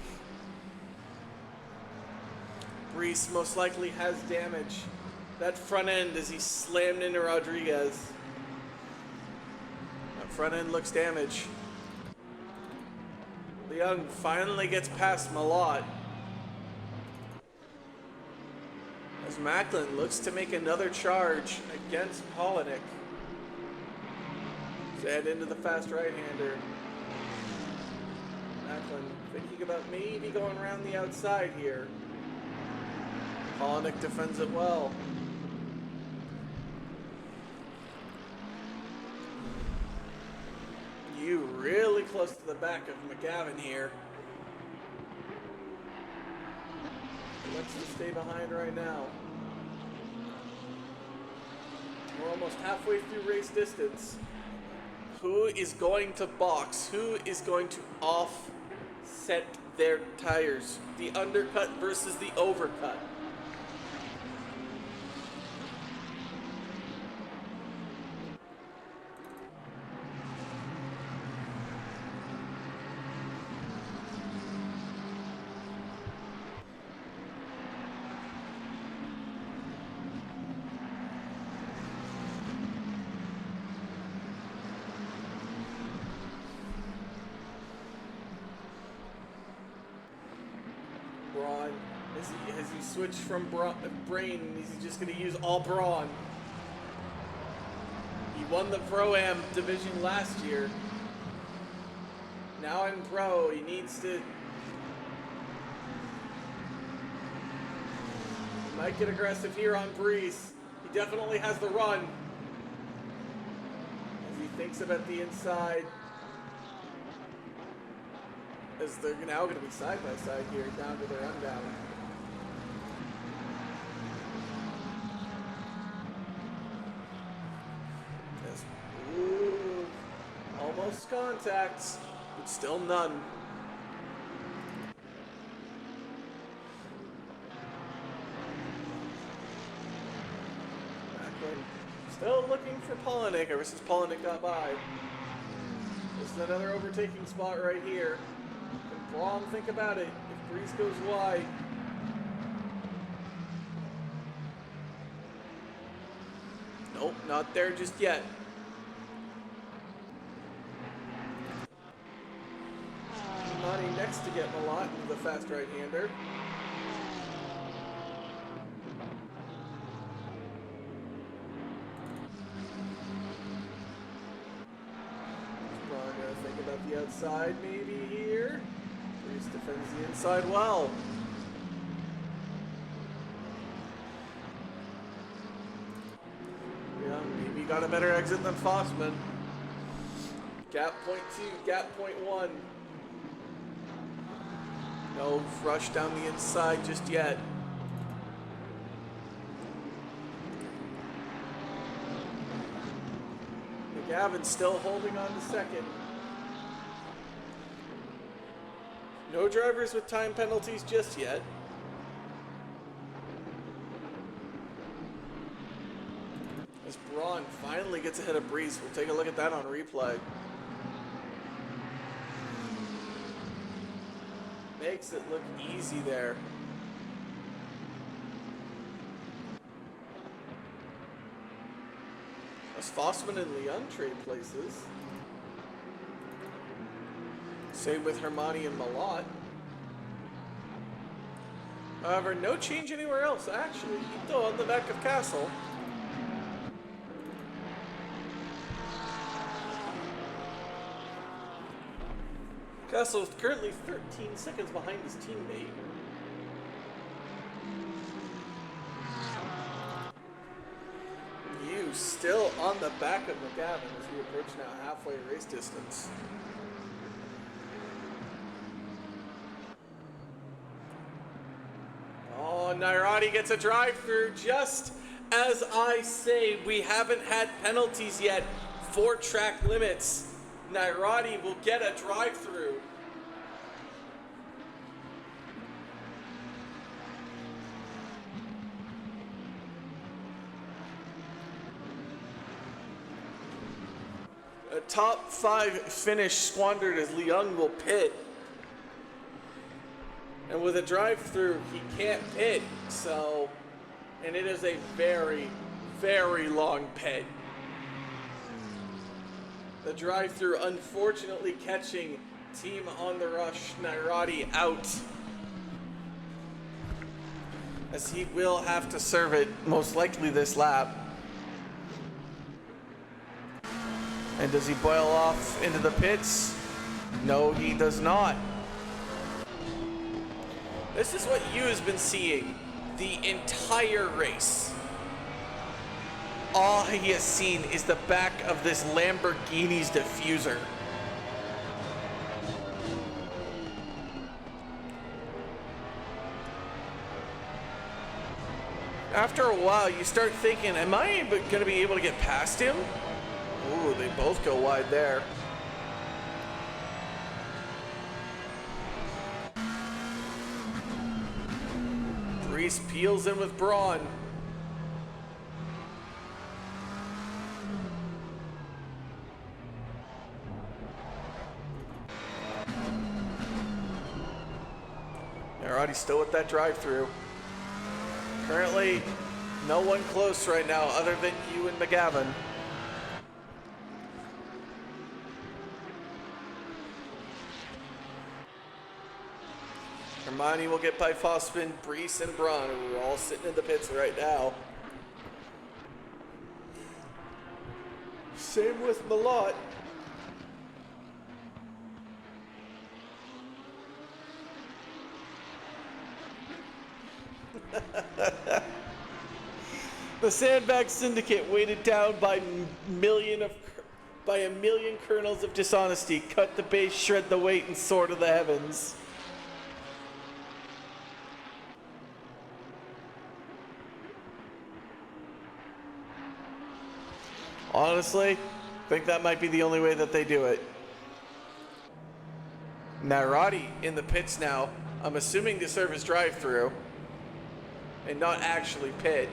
S1: Breeze most likely has damage. That front end as he slammed into Rodriguez. That front end looks damaged. Leung finally gets past Malott. As Macklin looks to make another charge against Polinick. To head into the fast right-hander. Macklin thinking about maybe going around the outside here. Polinick defends it well. You really close to the back of McGavin here. Looks to stay behind right now. We're almost halfway through race distance. Who is going to box? Who is going to offset their tires? The undercut versus the overcut. Braun, has he switched from brain? Is he just going to use all brawn? He won the Pro-Am division last year. Now in Pro, he needs to... He might get aggressive here on Breeze. He definitely has the run. As he thinks about the inside. As they're now going to be side by side here, down to their undown. Yes. Ooh, almost contacts, but still none. Macklin still looking for Polinick ever since Polinick got by. This is another overtaking spot right here. Braun, think about it. If Breeze goes wide. Nope, not there just yet. Money next to get Malott into the fast right-hander. Braun gonna think about the outside maybe here. Breeze defends the inside well. Yeah, maybe got a better exit than Fossman. Gap point 2, gap point 1. No rush down the inside just yet. McGavin still holding on to second. No drivers with time penalties just yet. As Braun finally gets ahead of Breeze, we'll take a look at that on replay. Makes it look easy there. As Fossman and Leon trade places. Same with Hermione and Malott. However, no change anywhere else, actually. Ito on the back of Castle. Castle is currently 13 seconds behind his teammate. You still on the back of McGavin as we approach now halfway race distance. Oh, Nairati gets a drive-through just as I say. We haven't had penalties yet for track limits. Nairati will get a drive-through. A top 5 finish squandered as Leung will pit. And with a drive-through, he can't pit, so, and it is a very, very long pit. The drive-through unfortunately catching team on the rush, Nairati out. As he will have to serve it, most likely this lap. And does he boil off into the pits? No, he does not. This is what you has been seeing the entire race. All he has seen is the back of this Lamborghini's diffuser. After a while, you start thinking, am I going to be able to get past him? Ooh, they both go wide there. Reese peels in with Braun. Nairati's still with that drive-through. Currently, no one close right now other than you and McGavin. Hermione will get by Fossman, Brees, and Braun, who are all sitting in the pits right now. Same with Malott. The Sandbag Syndicate, weighted down by a million kernels of dishonesty, cut the base, shred the weight, and soar to the heavens. Honestly, I think that might be the only way that they do it. Nairati in the pits now. I'm assuming to serve his drive-through and not actually pit.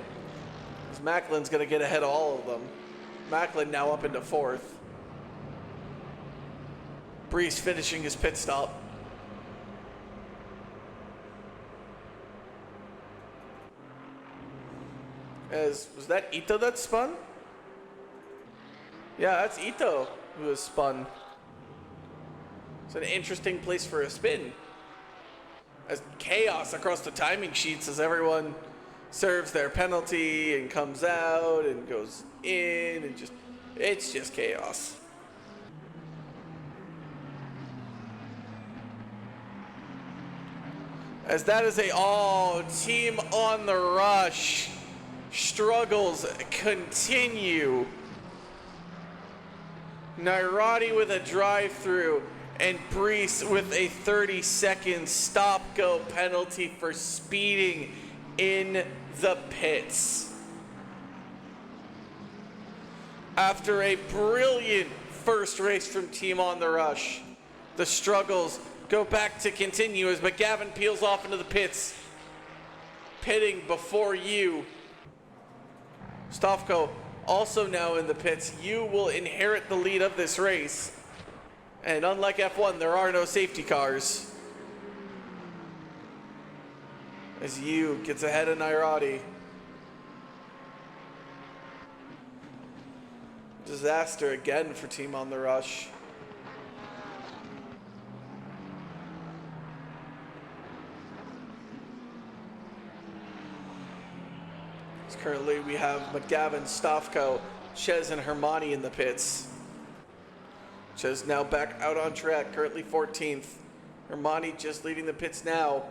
S1: Because Macklin's going to get ahead of all of them. Macklin now up into 4th. Brees finishing his pit stop. Was that Ito that spun? Yeah, that's Ito who has spun. It's an interesting place for a spin. As chaos across the timing sheets as everyone serves their penalty and comes out and goes in and it's just chaos. As that is team on the rush. Struggles continue. Nairati with a drive-through And Brees with a 30-second stop-go penalty for speeding in the pits. After a brilliant first race from Team on the Rush, the struggles go back to continue as McGavin peels off into the pits, pitting before you. Stofko also now in the pits. You will inherit the lead of this race. And unlike F1, there are no safety cars. As you gets ahead of Nairati. Disaster again for Team on the Rush. Currently we have McGavin, Stofko, Ches, and Hermione in the pits. Ches now back out on track, currently 14th. Hermione just leading the pits now.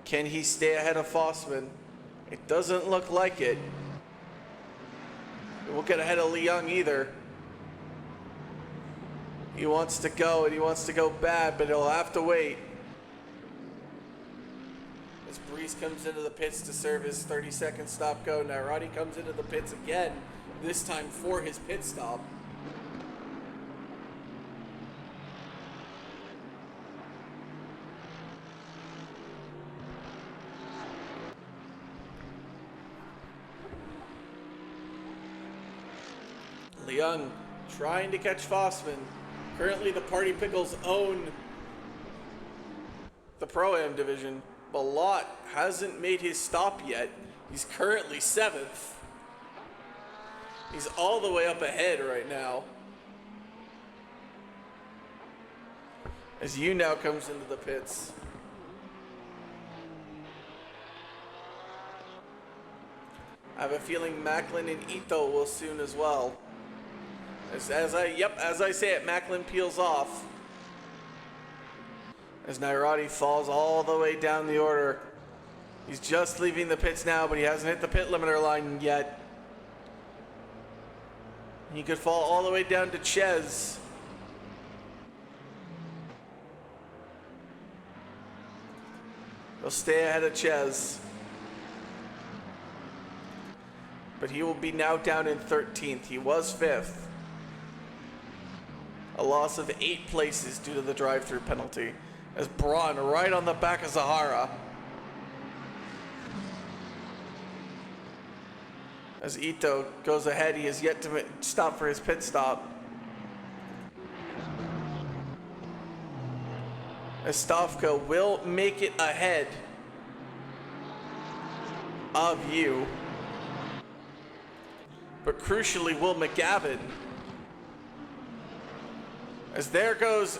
S1: Can he stay ahead of Fossman? It doesn't look like it. He won't get ahead of Lee Young either. He wants to go, and he wants to go bad, but he'll have to wait. As Brees comes into the pits to serve his 30-second stop go. Nairati comes into the pits again, this time for his pit stop. Leung trying to catch Fossman. Currently the Party Pickles own the Pro-Am division. Balot hasn't made his stop yet. He's currently 7th. He's all the way up ahead right now. As you now comes into the pits. I have a feeling Macklin and Ito will soon as well. As I say it, Macklin peels off. As Nairati falls all the way down the order. He's just leaving the pits now, but he hasn't hit the pit limiter line yet. He could fall all the way down to Ches. He'll stay ahead of Ches. But he will be now down in 13th. He was 5th. A loss of 8 places due to the drive-through penalty. As Braun right on the back of Zahara. As Ito goes ahead, he has yet to stop for his pit stop. As Stofko will make it ahead of you. But crucially, will McGavin. As there goes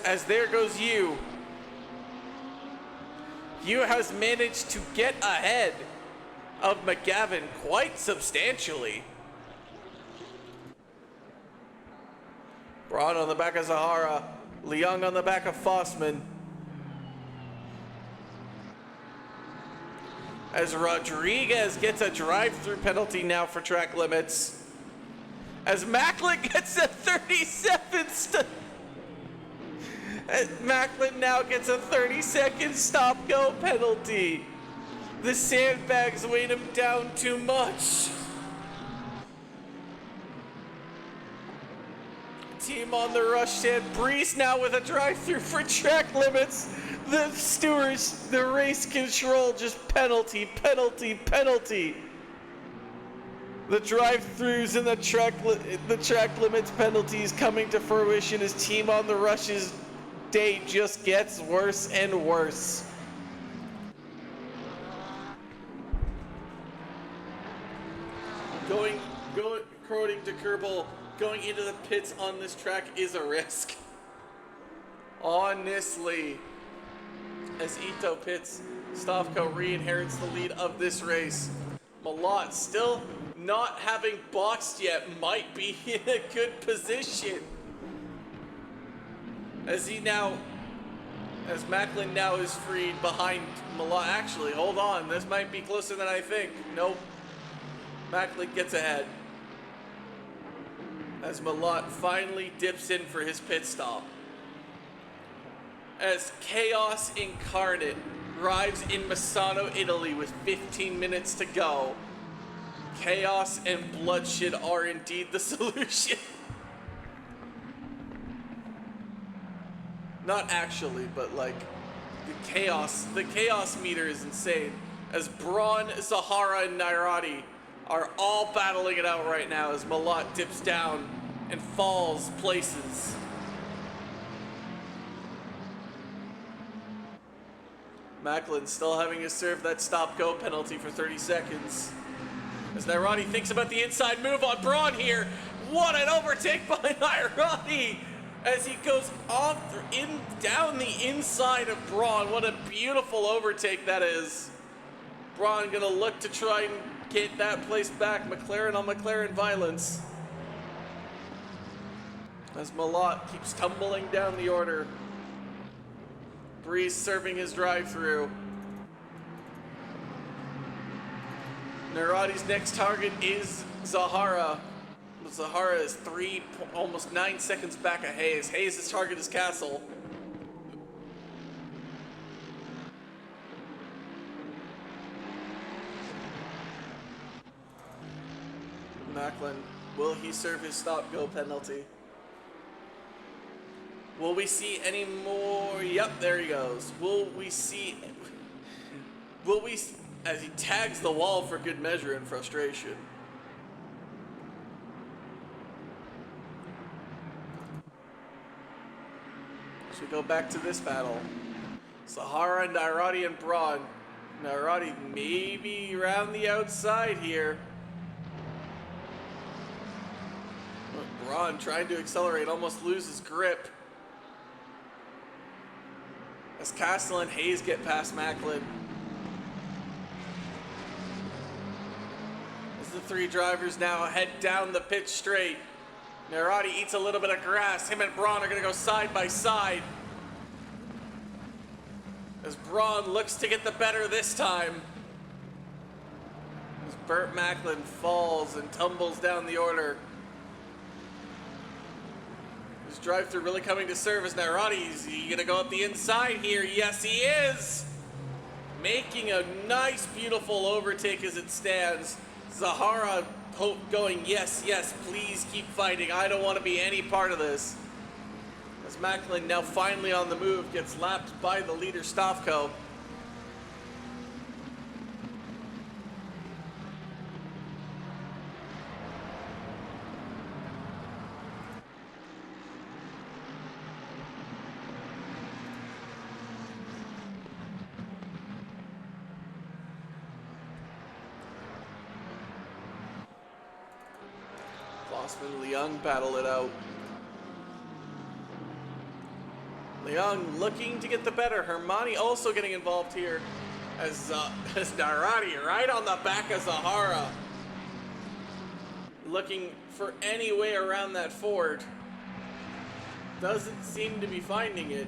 S1: you. You has managed to get ahead of McGavin quite substantially. Braun on the back of Zahara. Leung on the back of Fossman. As Rodriguez gets a drive-through penalty now for track limits. As Macklin gets a 37th Macklin now gets a 30-second stop-go penalty. The sandbags weighed him down too much. Team on the rush said Brees now with a drive-through for track limits. The stewards, the race control, just penalty, penalty, penalty. The drive-throughs and the track limits penalties coming to fruition as Team on the Rush's day just gets worse and worse. Going according to Kerbal, going into the pits on this track is a risk. Honestly. As Ito pits, Stofko re-inherits the lead of this race. Malott, still not having boxed yet, might be in a good position. As Macklin now is freed behind Malott. Actually, hold on, this might be closer than I think. Nope. Macklin gets ahead. As Malott finally dips in for his pit stop. as Chaos Incarnate arrives in Misano, Italy with 15 minutes to go. Chaos and bloodshed are indeed the solution. Not actually, but like the chaos meter is insane. As Braun, Zahara, and Nairati are all battling it out right now as Malat dips down and falls places. Macklin still having to serve that stop-go penalty for 30 seconds. As Nairati thinks about the inside move on Braun here. What an overtake by Nairati as he goes off down the inside of Braun. What a beautiful overtake that is. Braun gonna look to try and get that place back. McLaren on McLaren violence. As Malat keeps tumbling down the order. Breeze serving his drive-through. Nairati's next target is Zahara. Zahara is almost 9 seconds back of Hayes. Hayes' target is Castle. Macklin, will he serve his stop-go penalty? Will we see any more? Yep, there he goes. As he tags the wall for good measure in frustration. So we go back to this battle. Zahara, Nairati, and Braun. Nairati maybe around the outside here. Braun trying to accelerate, almost loses grip. As Castle and Hayes get past Macklin. As the three drivers now head down the pit straight. Nairati eats a little bit of grass. Him and Braun are going to go side by side. As Braun looks to get the better this time. As Burt Macklin falls and tumbles down the order. His drive-through really coming to serve as Nairati. Is he gonna go up the inside here? Yes, he is! Making a nice, beautiful overtake as it stands. Zahara going, yes, yes, please keep fighting. I don't want to be any part of this. As Macklin now finally on the move, gets lapped by the leader Stavko. Flossman, Leung battle it out. Leung looking to get the better. Hermione also getting involved here as Nairati right on the back of Zahara. Looking for any way around that ford. Doesn't seem to be finding it.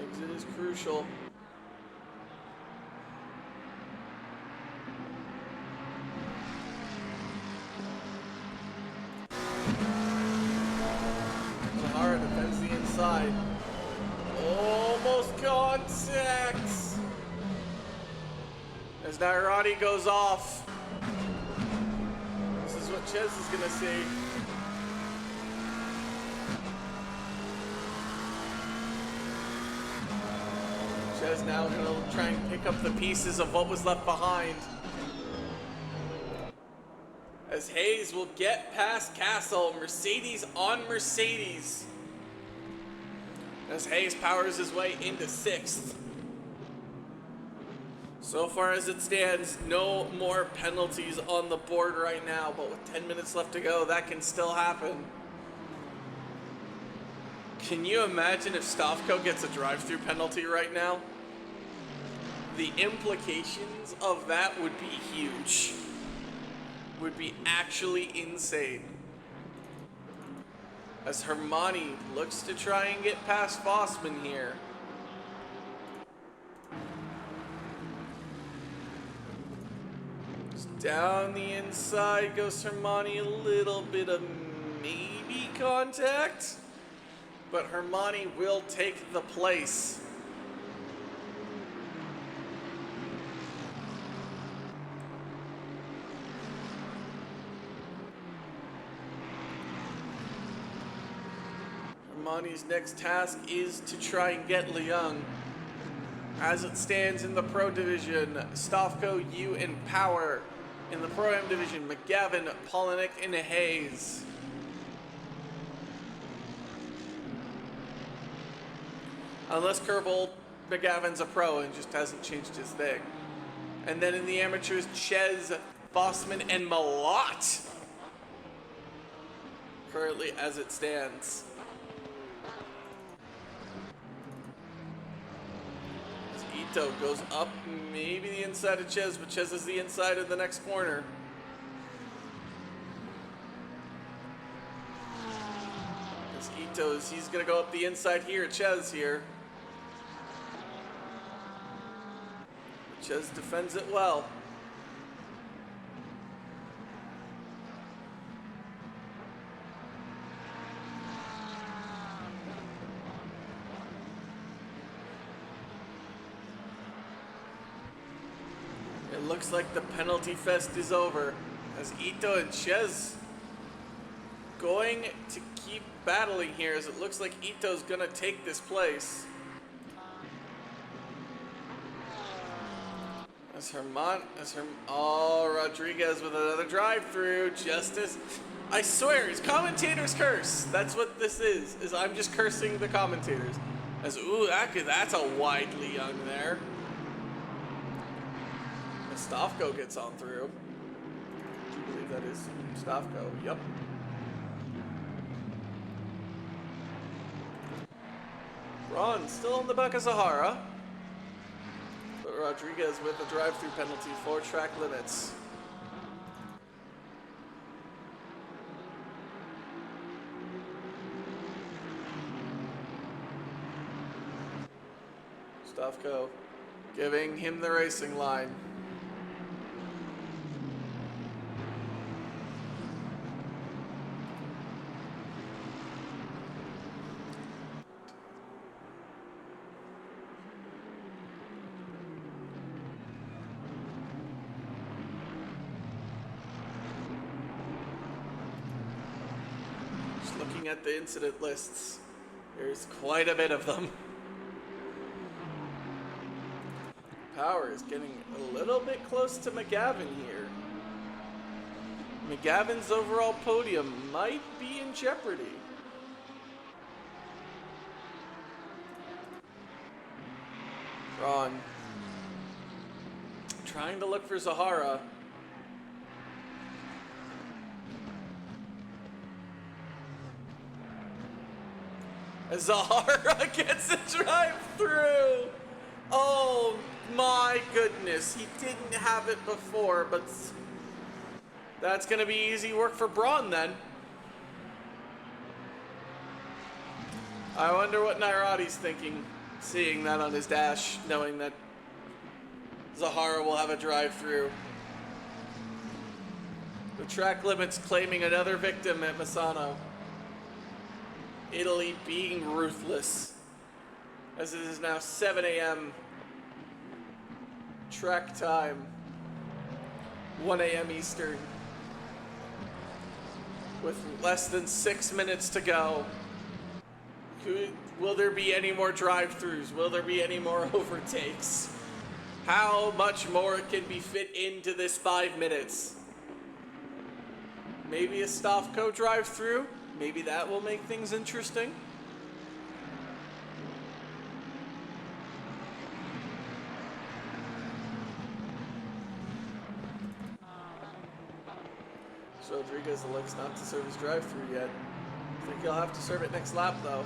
S1: Exit is crucial. Zahara defends the inside. Almost contact. As Nairati goes off. This is what Ches is gonna see. Ches now gonna try and pick up the pieces of what was left behind. As Hayes will get past Castle, Mercedes on Mercedes. As Hayes powers his way into 6th. So far as it stands, no more penalties on the board right now, but with 10 minutes left to go, that can still happen. Can you imagine if Stavko gets a drive-through penalty right now? The implications of that would be huge. Would be actually insane. As Hermione looks to try and get past Fossman here. Down the inside goes Hermione, a little bit of maybe contact, but Hermione will take the place. Hermione's next task is to try and get Leung. As it stands in the Pro Division, Stavko, Yu, and Power. In the Pro-Am Division, McGavin, Polinick, and Hayes. Unless Kervold, McGavin's a pro and just hasn't changed his thing. And then in the amateurs, Ches, Fossman, and Malott. Currently as it stands. Ito goes up, maybe the inside of Ches, but Ches is the inside of the next corner. As Ito's, he's gonna go up the inside here, Ches here. Ches defends it well. It looks like the penalty fest is over as Ito and Ches going to keep battling here as it looks like Ito's gonna take this place. Rodriguez with another drive-through, Justice. I swear, it's commentator's curse. That's what this is I'm just cursing the commentators. As, ooh, that's a widely young there. Stavko gets on through. Do you believe that is Stavko? Yep. Ron still on the back of Zahara. But Rodriguez with a drive-through penalty for track limits. Stavko giving him the racing line. Looking at the incident lists, there's quite a bit of them. Power is getting a little bit close to McGavin here. McGavin's overall podium might be in jeopardy. Ron trying to look for Zahara. Zahara gets a drive-through. Oh my goodness. He didn't have it before, but that's going to be easy work for Braun then. I wonder what Nairati's thinking, seeing that on his dash, knowing that Zahara will have a drive-through. The track limits claiming another victim at Misano. Italy being ruthless, as it is now 7 a.m. track time, 1 a.m. Eastern, with less than 6 minutes to go. Will there be any more drive-throughs? Will there be any more overtakes? How much more can be fit into this 5 minutes? Maybe a Stavko drive-through? Maybe that will make things interesting. So Rodriguez elects not to serve his drive-through yet. I think he'll have to serve it next lap though.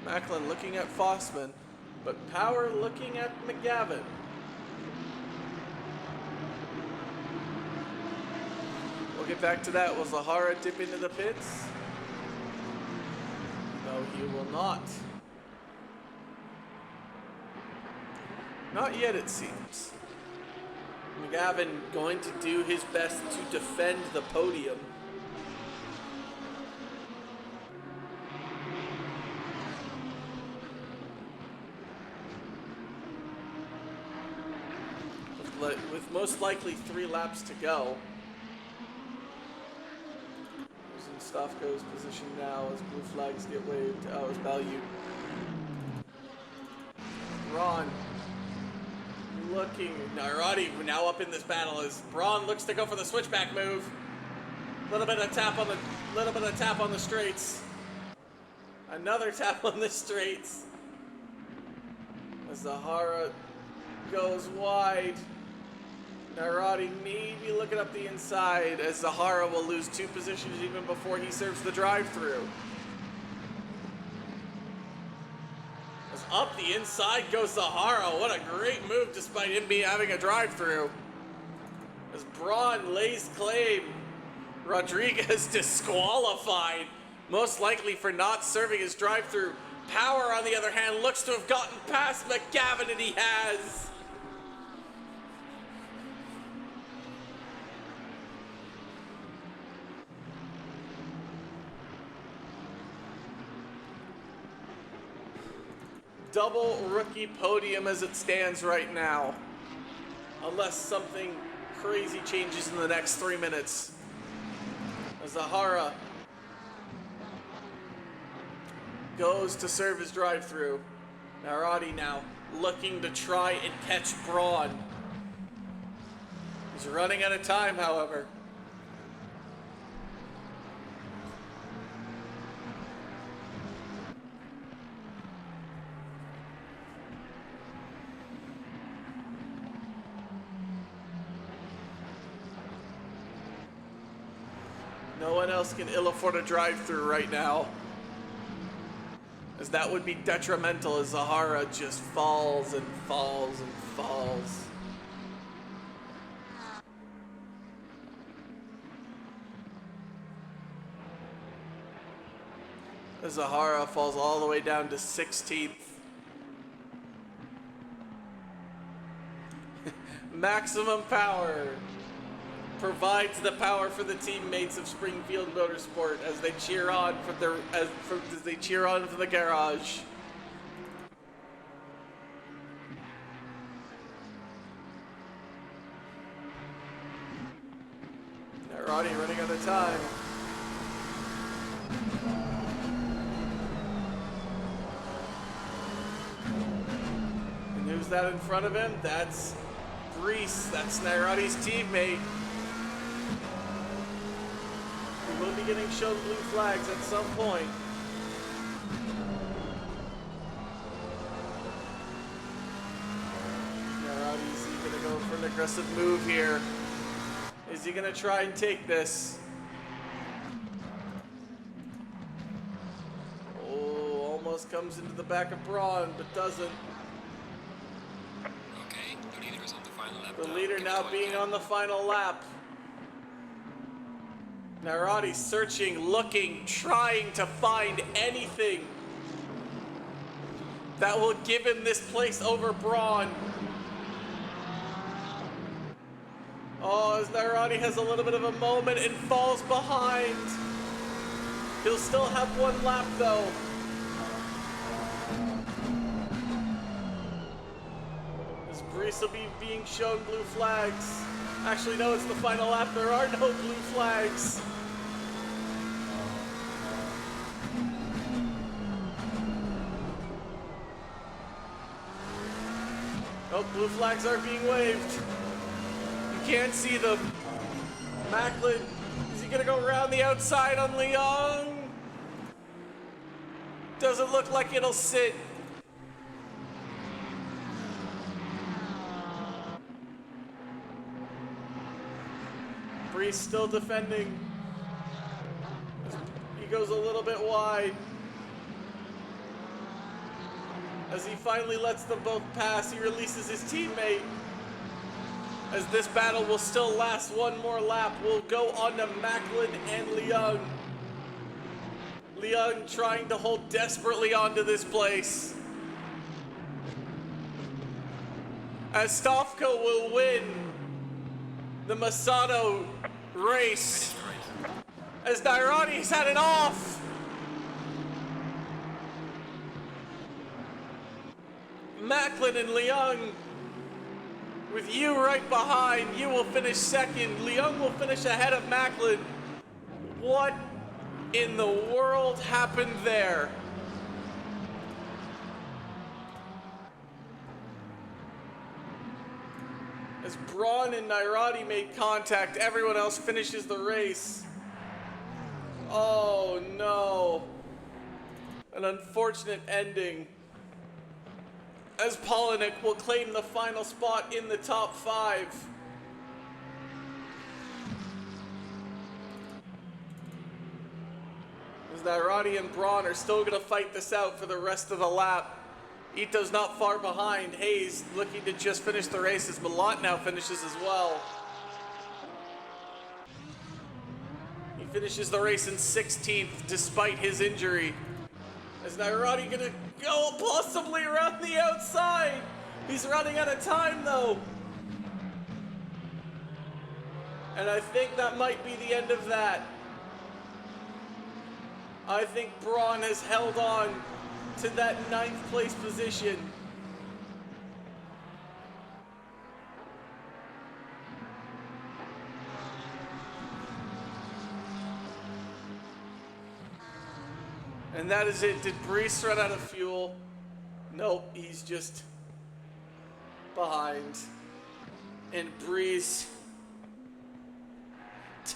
S1: Macklin looking at Fossman, but Power looking at McGavin. We'll get back to that. Will Zahara dip into the pits? No, he will not. Not yet, it seems. McGavin going to do his best to defend the podium. With most likely 3 laps to go. Using Stofko's position now as blue flags get waved. Oh, it's Balyut. Ron looking. Narati now up in this battle as Braun looks to go for the switchback move. Little bit of tap on the straights. Another tap on the straights. As Zahara goes wide. Narati maybe looking up the inside as Zahara will lose 2 positions even before he serves the drive-through. As up the inside goes Zahara. What a great move despite him having a drive-through. As Braun lays claim. Rodriguez disqualified. Most likely for not serving his drive-through. Power, on the other hand, looks to have gotten past McGavin, and he has. Double rookie podium as it stands right now. Unless something crazy changes in the next 3 minutes. Zahara goes to serve his drive-through. Narati now looking to try and catch Braun. He's running out of time, however. No one else can ill afford a drive-through right now, as that would be detrimental as Zahara just falls and falls and falls. As Zahara falls all the way down to 16th. Maximum power provides the power for the teammates of Springfield Motorsport as they cheer on for the garage. Narati running out of time. And who's that in front of him? That's Grease. That's Narati's teammate. We'll be getting shown blue flags at some point. Narati, is he gonna go for an aggressive move here? Is he gonna try and take this? Oh, almost comes into the back of Braun, but doesn't.
S3: Okay, the leader is on the final lap.
S1: The leader now being on the final lap. Narati searching, looking, trying to find anything that will give him this place over Braun. Oh, as Narati has a little bit of a moment and falls behind. He'll still have 1 lap though. As Brees will be being shown blue flags. Actually, no, it's the final lap. There are no blue flags. Oh, blue flags are being waved. You can't see them. Macklin, is he gonna go around the outside on Leong? Doesn't look like it'll sit. Brees still defending. He goes a little bit wide. As he finally lets them both pass, he releases his teammate. as this battle will still last one more lap. We'll go on to Macklin and Leung. Leung trying to hold desperately onto this place. As Stofko will win the Misano race. As Nairani's had it off. Macklin and Leung, with you right behind, you will finish second. Leung will finish ahead of Macklin. What in the world happened there? As Braun and Nairani made contact, everyone else finishes the race. Oh no. An unfortunate ending. As Polinick will claim the final spot in the top 5. As Nairani and Braun are still going to fight this out for the rest of the lap. Ito's not far behind. Hayes looking to just finish the race as Malott now finishes as well. He finishes the race in 16th despite his injury. Is Nairani gonna go possibly around the outside? He's running out of time though. And I think that might be the end of that. I think Braun has held on to that 9th place position. And that is it. Did Brees run out of fuel? Nope, he's just behind. And Brees,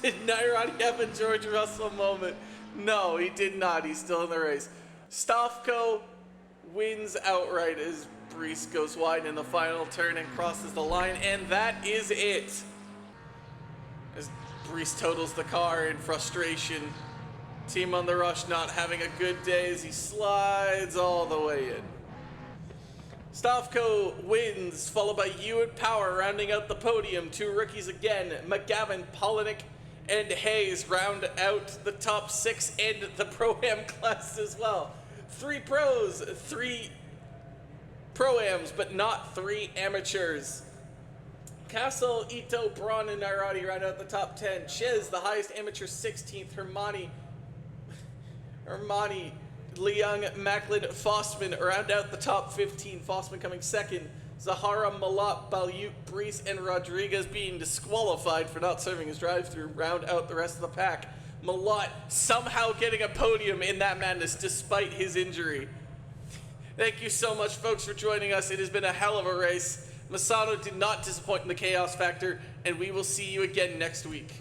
S1: did Nairani have a George Russell moment? No, he did not. He's still in the race. Stofko wins outright as Brees goes wide in the final turn and crosses the line. And that is it. As Brees totals the car in frustration. Team on the Rush not having a good day as he slides all the way in. Stofko wins, followed by Ewan Power rounding out the podium. 2 rookies again. McGavin, Polinick, and Hayes round out the top 6 and the Pro-Am class as well. 3 pros, 3 Pro-Ams, but not 3 amateurs. Castle, Ito, Braun, and Nairani round out the top 10. Chiz, the highest amateur, 16th. Hermione, Leung, Macklin, Fossman round out the top 15. Fossman coming second. Zahara, Malott, Balyut, Brees, and Rodriguez being disqualified for not serving his drive-through round out the rest of the pack. Malott somehow getting a podium in that madness despite his injury. Thank you so much, folks, for joining us. It has been a hell of a race. Misano did not disappoint in the chaos factor, and we will see you again next week.